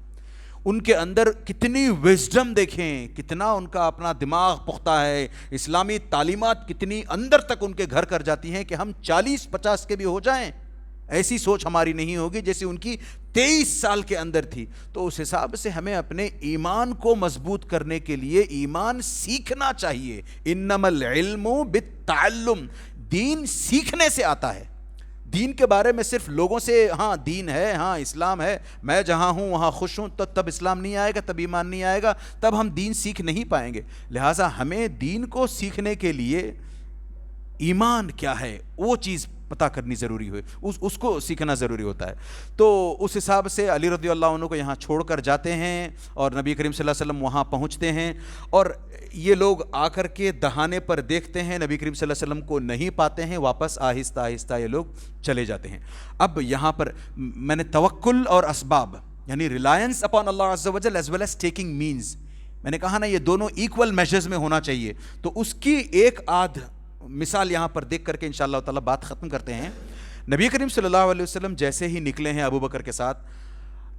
ان کے اندر کتنی وزڈم دیکھیں، کتنا ان کا اپنا دماغ پختہ ہے، اسلامی تعلیمات کتنی اندر تک ان کے گھر کر جاتی ہیں کہ ہم 40-50 کے بھی ہو جائیں ایسی سوچ ہماری نہیں ہوگی جیسے ان کی 23 سال کے اندر تھی۔ تو اس حساب سے ہمیں اپنے ایمان کو مضبوط کرنے کے لیے ایمان سیکھنا چاہیے۔ انما العلم بالتعلم، دین سیکھنے سے آتا ہے۔ دین کے بارے میں صرف لوگوں سے ہاں دین ہے، ہاں اسلام ہے، میں جہاں ہوں وہاں خوش ہوں، تب اسلام نہیں آئے گا، تب ایمان نہیں آئے گا، تب ہم دین سیکھ نہیں پائیں گے۔ لہٰذا ہمیں دین کو سیکھنے کے لیے ایمان کیا ہے وہ چیز پتہ کرنی ضروری ہوئے، اس کو سیکھنا ضروری ہوتا ہے۔ تو اس حساب سے علی رضی اللہ عنہ کو یہاں چھوڑ کر جاتے ہیں اور نبی کریم صلی اللہ علیہ وسلم وہاں پہنچتے ہیں، اور یہ لوگ آ کر کے دہانے پر دیکھتے ہیں، نبی کریم صلی اللہ علیہ وسلم کو نہیں پاتے ہیں، واپس آہستہ آہستہ یہ لوگ چلے جاتے ہیں۔ اب یہاں پر میں نے توکل اور اسباب یعنی ریلائنس اپان اللہ عز و جل as well as taking means, میں نے کہا نا یہ دونوں ایکول میجرز میں ہونا چاہیے، تو اس کی ایک آدھ مثال یہاں پر دیکھ کر کے انشاءاللہ تعالیٰ بات ختم کرتے ہیں۔ نبی کریم صلی اللہ علیہ وسلم جیسے ہی نکلے ہیں ابو بکر کے ساتھ،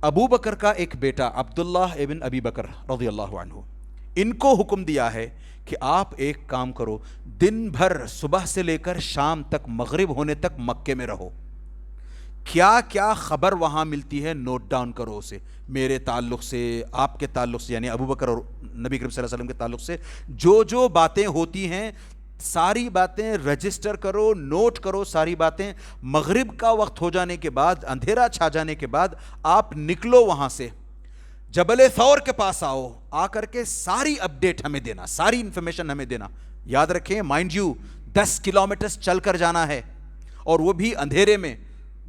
ابو بکر کا ایک بیٹا عبداللہ ابن ابی بکر رضی اللہ عنہ، ان کو حکم دیا ہے کہ آپ ایک کام کرو، دن بھر صبح سے لے کر شام تک، مغرب ہونے تک مکے میں رہو، کیا کیا خبر وہاں ملتی ہے نوٹ ڈاؤن کرو اسے، میرے تعلق سے، آپ کے تعلق سے، یعنی ابو بکر اور نبی کریم صلی اللہ علیہ وسلم کے تعلق سے جو جو باتیں ہوتی ہیں ساری باتیں رجسٹر کرو، نوٹ کرو ساری باتیں۔ مغرب کا وقت ہو جانے کے بعد، اندھیرا چھا جانے کے بعد آپ نکلو وہاں سے، جبل ثور کے پاس آؤ، آ کر کے ساری اپڈیٹ ہمیں دینا، ساری انفارمیشن ہمیں دینا۔ یاد رکھیں مائنڈ یو 10 کلومیٹرز چل کر جانا ہے، اور وہ بھی اندھیرے میں،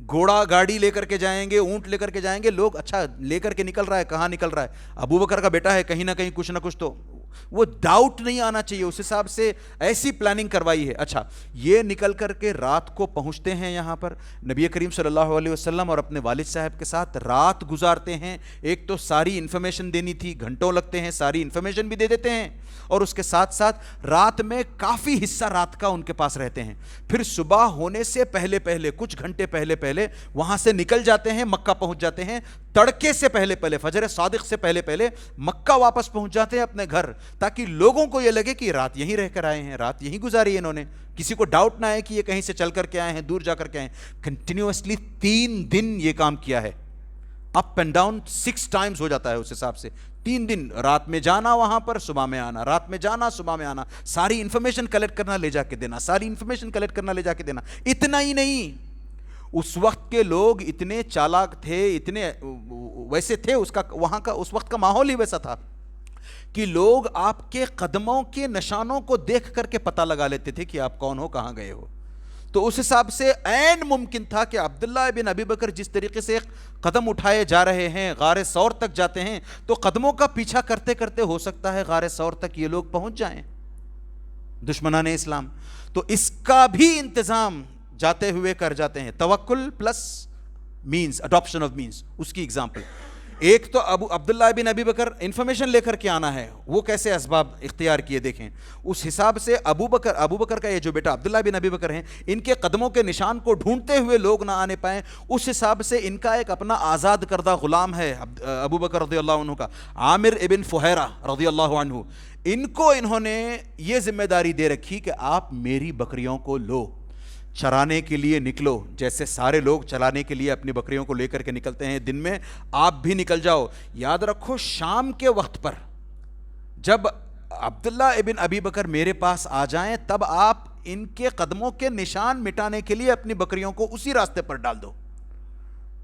گھوڑا گاڑی لے کر کے جائیں گے، اونٹ لے کر کے جائیں گے، لوگ اچھا لے کر کے نکل رہا ہے، کہاں نکل رہا ہے، ابو بکر کا بیٹا ہے، کہیں نہ کہیں کچھ نہ کچھ تو وہ ڈاؤٹ نہیں آنا چاہیے، اس حساب سے ایسی پلاننگ کروائی ہے۔ اچھا یہ نکل کر کے رات کو پہنچتے ہیں یہاں پر، نبی کریم صلی اللہ علیہ وسلم اور اپنے والد صاحب کے ساتھ رات گزارتے ہیں۔ ایک تو ساری انفارمیشن دینی تھی، گھنٹوں لگتے ہیں، ساری انفارمیشن بھی دے دیتے ہیں، اور اس کے ساتھ ساتھ رات میں کافی حصہ رات کا ان کے پاس رہتے ہیں۔ پھر صبح ہونے سے پہلے پہلے، کچھ گھنٹے پہلے پہلے وہاں سے نکل جاتے ہیں، مکہ پہنچ جاتے ہیں، تڑکے سے پہلے پہلے، فجر صادق سے پہلے پہلے مکہ واپس پہنچ جاتے ہیں اپنے گھر، تاکہ لوگوں کو یہ لگے کہ رات یہیں رہ کر آئے ہیں، رات یہیں گزاری ہے انہوں نے، کسی کو ڈاؤٹ نہ آئے کہ یہ کہیں سے چل کر کے آئے ہیں، دور جا کر کے آئے ہیں۔ کنٹینیوسلی 3 دن یہ کام کیا ہے، اپ اینڈ ڈاؤن 6 ٹائمز ہو جاتا ہے اس حساب سے، 3 دن، رات میں جانا وہاں پر، صبح میں آنا، رات میں جانا صبح میں آنا، ساری انفارمیشن کلیکٹ کرنا لے جا کے دینا، ساری انفارمیشن کلیکٹ کرنا لے جا کے دینا۔ اتنا ہی نہیں، اس وقت کے لوگ اتنے چالاک تھے، اتنے ویسے تھے، اس کا وہاں کا اس وقت کا ماحول ہی ویسا تھا کہ لوگ آپ کے قدموں کے نشانوں کو دیکھ کر کے پتہ لگا لیتے تھے کہ آپ کون ہو، کہاں گئے ہو۔ تو اس حساب سے عین ممکن تھا کہ عبداللہ بن ابی بکر جس طریقے سے قدم اٹھائے جا رہے ہیں، غار ثور تک جاتے ہیں، تو قدموں کا پیچھا کرتے کرتے ہو سکتا ہے غار ثور تک یہ لوگ پہنچ جائیں دشمنان اسلام. تو اس کا بھی انتظام جاتے ہوئے کر جاتے ہیں. توکل plus means, adoption of means, اس کی اگزامپل. ایک تو عبداللہ بن ابی بکر انفارمیشن لے کر کے آنا ہے، وہ کیسے اسباب اختیار کیے دیکھیں. اس حساب سے ابو بکر کا یہ جو بیٹا عبداللہ بن ابی بکر ہیں، ان کے قدموں کے نشان کو ڈھونڈتے ہوئے لوگ نہ آنے پائیں، اس حساب سے ان کا ایک اپنا آزاد کردہ غلام ہے ابو بکر رضی اللہ عنہ کا، عامر ابن فہیرہ رضی اللہ عنہ. ان کو انہوں نے یہ ذمہ داری دے رکھی کہ آپ میری بکریوں کو لو، چرانے کے لیے نکلو. جیسے سارے لوگ چرانے کے لیے اپنی بکریوں کو لے کر کے نکلتے ہیں دن میں، آپ بھی نکل جاؤ. یاد رکھو شام کے وقت پر جب عبداللہ ابن ابی بکر میرے پاس آ جائیں، تب آپ ان کے قدموں کے نشان مٹانے کے لیے اپنی بکریوں کو اسی راستے پر ڈال دو،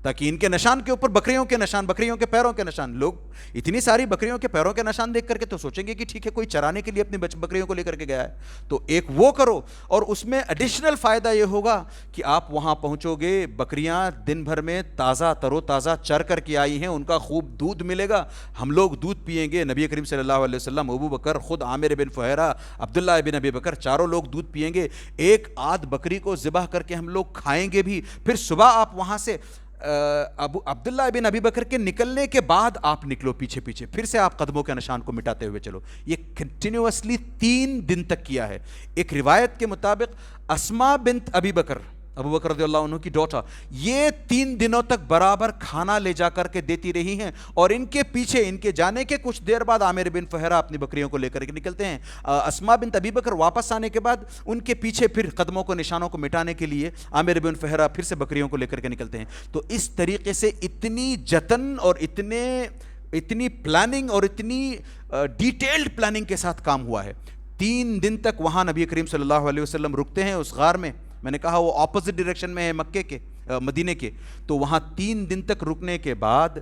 تاکہ ان کے نشان کے اوپر بکریوں کے نشان، بکریوں کے پیروں کے نشان. لوگ اتنی ساری بکریوں کے پیروں کے نشان دیکھ کر کے تو سوچیں گے کہ ٹھیک ہے کوئی چرانے کے لیے اپنی بکریوں کو لے کر کے گیا ہے. تو ایک وہ کرو، اور اس میں ایڈیشنل فائدہ یہ ہوگا کہ آپ وہاں پہنچو گے، بکریاں دن بھر میں تازہ ترو تازہ چر کر کے آئی ہیں، ان کا خوب دودھ ملے گا، ہم لوگ دودھ پئیں گے. نبی کریم صلی اللہ علیہ وسلم، ابو بکر، خود عامر بن فہیرہ، عبداللہ بن ابی بکر، چاروں لوگ دودھ پئیں گے. ایک آدھ بکری کو ذبح کر کے ہم لوگ کھائیں گے بھی. پھر صبح آپ وہاں سے عبداللہ بن ابی بکر کے نکلنے کے بعد آپ نکلو پیچھے پیچھے، پھر سے آپ قدموں کے نشان کو مٹاتے ہوئے چلو. یہ کنٹینیوسلی 3 دن تک کیا ہے. ایک روایت کے مطابق اسما بنت ابی بکر، ابو بکر رضی اللہ عنہ کی ڈاٹر، یہ 3 دنوں تک برابر کھانا لے جا کر کے دیتی رہی ہیں، اور ان کے پیچھے، ان کے جانے کے کچھ دیر بعد عامر بن فہیرہ اپنی بکریوں کو لے کر کے نکلتے ہیں. اسما بنت ابی بکر واپس آنے کے بعد ان کے پیچھے پھر قدموں کو نشانوں کو مٹانے کے لیے عامر بن فہیرہ پھر سے بکریوں کو لے کر کے نکلتے ہیں. تو اس طریقے سے اتنی جتن اور اتنی پلاننگ اور اتنی ڈیٹیلڈ پلاننگ کے ساتھ کام ہوا ہے. 3 دن تک وہاں نبی کریم صلی اللہ علیہ وسلم رکتے ہیں اس غار میں. میں نے کہا وہ اپوزٹ ڈائریکشن میں ہے مکے کے، مدینے کے. تو وہاں 3 دن تک رکنے کے بعد،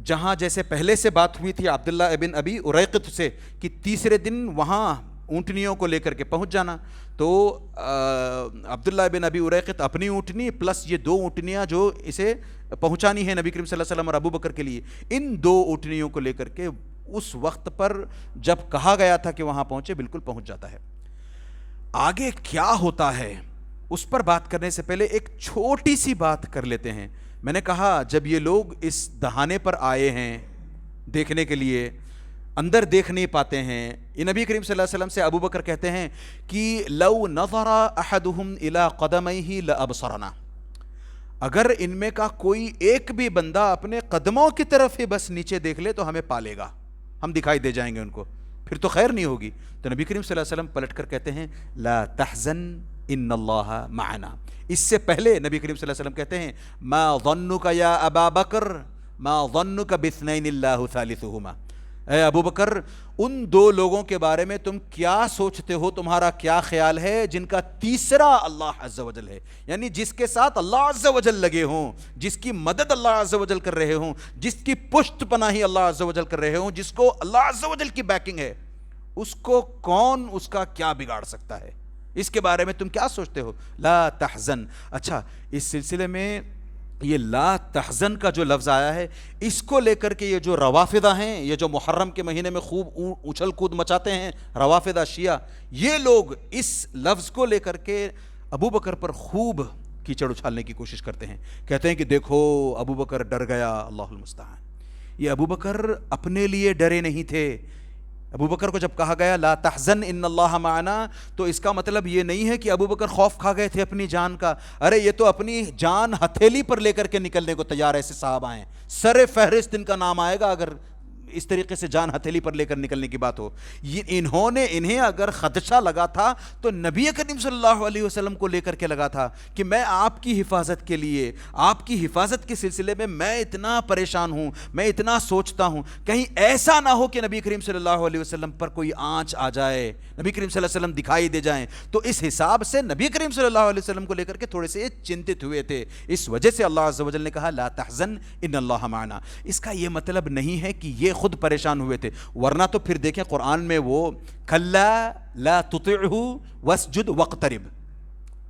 جہاں جیسے پہلے سے بات ہوئی تھی عبداللہ ابن ابی اریقط سے کہ تیسرے دن وہاں اونٹنیوں کو لے کر کے پہنچ جانا، تو عبداللہ بن ابی اریقط اپنی اونٹنی پلس یہ 2 اونٹنیاں جو اسے پہنچانی ہیں نبی کریم صلی اللہ علیہ وسلم اور ابو بکر کے لیے، ان 2 اونٹنیوں کو لے کر کے اس وقت پر جب کہا گیا تھا کہ وہاں پہنچے، بالکل پہنچ جاتا ہے. آگے کیا ہوتا ہے اس پر بات کرنے سے پہلے ایک چھوٹی سی بات کر لیتے ہیں. میں نے کہا جب یہ لوگ اس دہانے پر آئے ہیں دیکھنے کے لیے، اندر دیکھ نہیں پاتے ہیں، یہ نبی کریم صلی اللہ علیہ وسلم سے ابو بکر کہتے ہیں کہ لو نظر احدهم الى قدمیہ لابصرنا، اگر ان میں کا کوئی ایک بھی بندہ اپنے قدموں کی طرف ہی بس نیچے دیکھ لے تو ہمیں پالے گا، ہم دکھائی دے جائیں گے ان کو، پھر تو خیر نہیں ہوگی. تو نبی کریم صلی اللہ علیہ وسلم پلٹ کر کہتے ہیں لا تحزن ان اللہ معنا. اس سے پہلے نبی کریم صلی اللہ علیہ وسلم کہتے ہیں ما ظنک یا ابا بکر ما ظنک باثنین اللہ ثالثہما. اے ابو بکر، ان 2 لوگوں کے بارے میں تم کیا سوچتے ہو، تمہارا کیا خیال ہے جن کا تیسرا اللہ عز و جل ہے، یعنی جس کے ساتھ اللہ عز و جل لگے ہوں، جس کی مدد اللہ عز و جل کر رہے ہوں، جس کی پشت پناہی اللہ عز و جل کر رہے ہوں، جس کو اللہ عز و جل کی بیکنگ ہے، اس کو کون اس کا کیا بگاڑ سکتا ہے؟ اس کے بارے میں تم کیا سوچتے ہو؟ لا تحزن. اچھا، اس سلسلے میں یہ لا تحزن کا جو لفظ آیا ہے، اس کو لے کر کے یہ جو روافضہ ہیں، یہ جو محرم کے مہینے میں خوب اچھل کود مچاتے ہیں روافضہ شیعہ، یہ لوگ اس لفظ کو لے کر کے ابو بکر پر خوب کیچڑ اچھالنے کی کوشش کرتے ہیں. کہتے ہیں کہ دیکھو ابو بکر ڈر گیا، اللہ المستعان. یہ ابو بکر اپنے لیے ڈرے نہیں تھے. ابو بکر کو جب کہا گیا لا تحزن ان اللہ معنا، تو اس کا مطلب یہ نہیں ہے کہ ابو بکر خوف کھا گئے تھے اپنی جان کا. ارے یہ تو اپنی جان ہتھیلی پر لے کر کے نکلنے کو تیار ایسے صحابہ ہیں. سر فہرست ان کا نام آئے گا اگر اس طریقے سے جان ہتھیلی پر لے کر نکلنے کی بات ہو. انہیں اگر خدشہ لگا تھا تو نبی کریم صلی اللہ علیہ وسلم کو لے کر کے لگا تھا کہ میں آپ کی حفاظت کے لیے، آپ کی حفاظت کے سلسلے میں اتنا پریشان ہوں، میں اتنا سوچتا ہوں، کہیں ایسا نہ ہو کہ نبی کریم صلی اللہ علیہ وسلم پر کوئی آنچ آ جائے، نبی کریم صلی اللہ علیہ وسلم دکھائی دے جائیں. تو اس حساب سے نبی کریم صلی اللہ علیہ وسلم کو لے کر کے تھوڑے سے چنتت ہوئے تھے. اس وجہ سے اللہ عز و جل نے کہا لا تحزن ان اللہ معنا. اس کا یہ مطلب نہیں ہے کہ یہ خود پریشان ہوئے تھے، ورنہ تو پھر دیکھیں قرآن میں وہ کلا لا تطعہ واسجد واقترب،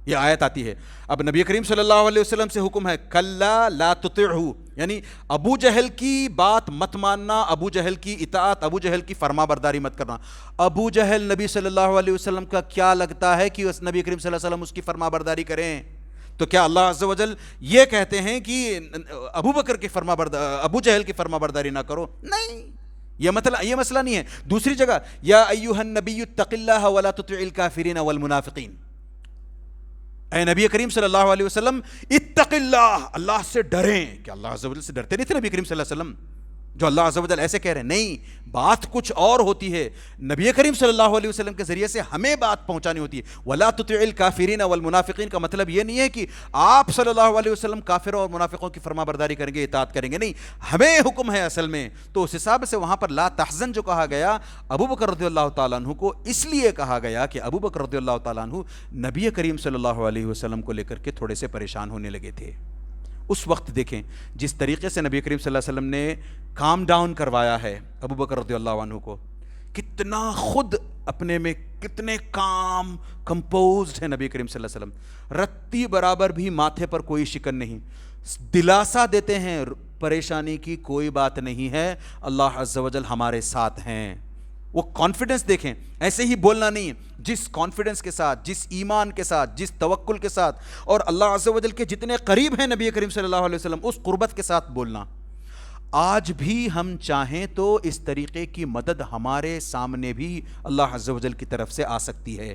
یہ آیت آتی ہے. اب نبی کریم صلی اللہ علیہ وسلم سے حکم ہے کلا لا تطعہ، یعنی ابو جہل کی بات مت ماننا، ابو جہل کی اطاعت، ابو جہل کی فرما برداری مت کرنا. ابو جہل نبی صلی اللہ علیہ وسلم کا کیا لگتا ہے کہ اس نبی کریم صلی اللہ علیہ وسلم اس کی فرما برداری کریں؟ تو کیا اللہ عز و جل یہ کہتے ہیں کہ ابو بکر کی ابو جہل کی فرما برداری نہ کرو؟ نہیں، یہ مسئلہ نہیں ہے. دوسری جگہ یا ایھا النبی اتق اللہ ولا تطع الکافرین والمنافقین، اے نبی کریم صلی اللہ علیہ وسلم اتق اللہ، اللہ سے ڈریں. کہ اللہ عز و جل سے ڈرتے نہیں تھے نبی کریم صلی اللہ علیہ وسلم؟ جو اللہ عز و جل ایسے کہہ رہے ہیں. نہیں، بات کچھ اور ہوتی ہے. نبی کریم صلی اللہ علیہ وسلم کے ذریعے سے ہمیں بات پہنچانی ہوتی ہے. ولا تطع الکافرین والمنافقین کا مطلب یہ نہیں ہے کہ آپ صلی اللہ علیہ وسلم کافروں اور منافقوں کی فرما برداری کریں گے، اطاعت کریں گے. نہیں، ہمیں حکم ہے اصل میں. تو اس حساب سے وہاں پر لا تحزن جو کہا گیا ابو بکر رضی اللہ تعالیٰ عنہ کو، اس لیے کہا گیا کہ ابو بکر رضی اللہ تعالیٰ عنہ نبی کریم صلی اللہ علیہ وسلم کو لے کر کے تھوڑے سے پریشان ہونے لگے تھے. اس وقت دیکھیں جس طریقے سے نبی کریم صلی اللہ علیہ وسلم نے کام ڈاؤن کروایا ہے ابو بکر رضی اللہ عنہ کو، کتنا خود اپنے میں کتنے کام کمپوزڈ ہے نبی کریم صلی اللہ علیہ وسلم. رتی برابر بھی ماتھے پر کوئی شکن نہیں، دلاسا دیتے ہیں پریشانی کی کوئی بات نہیں ہے، اللہ عز و جل ہمارے ساتھ ہیں. وہ کانفیڈنس دیکھیں، ایسے ہی بولنا نہیں، جس کانفیڈنس کے ساتھ، جس ایمان کے ساتھ، جس توکل کے ساتھ، اور اللہ عز و جل کے جتنے قریب ہیں نبی کریم صلی اللہ علیہ وسلم اس قربت کے ساتھ بولنا. آج بھی ہم چاہیں تو اس طریقے کی مدد ہمارے سامنے بھی اللہ عز و جل کی طرف سے آ سکتی ہے.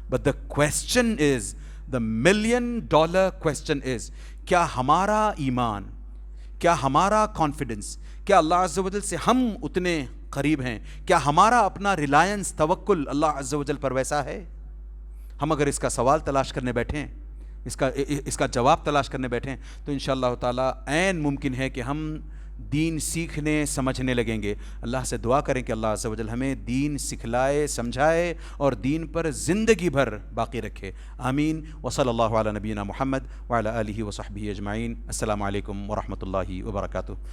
But the question is, the $1,000,000 question is, کیا ہمارا ایمان، کیا ہمارا کانفیڈنس، کیا اللہ عز و جل سے ہم اتنے قریب ہیں؟ کیا ہمارا اپنا ریلائنس، توکل اللہ عز و جل پر ویسا ہے؟ ہم اگر اس کا سوال تلاش کرنے بیٹھیں، اس کا جواب تلاش کرنے بیٹھیں، تو انشاءاللہ تعالیٰ عین ممکن ہے کہ ہم دین سیکھنے سمجھنے لگیں گے. اللہ سے دعا کریں کہ اللہ عز و جل ہمیں دین سکھلائے، سمجھائے اور دین پر زندگی بھر باقی رکھے. آمین. وصلی اللہ علی نبینا محمد وعلی آلہ وصحبہ اجمعین. السلام علیکم ورحمۃ اللہ وبرکاتہ.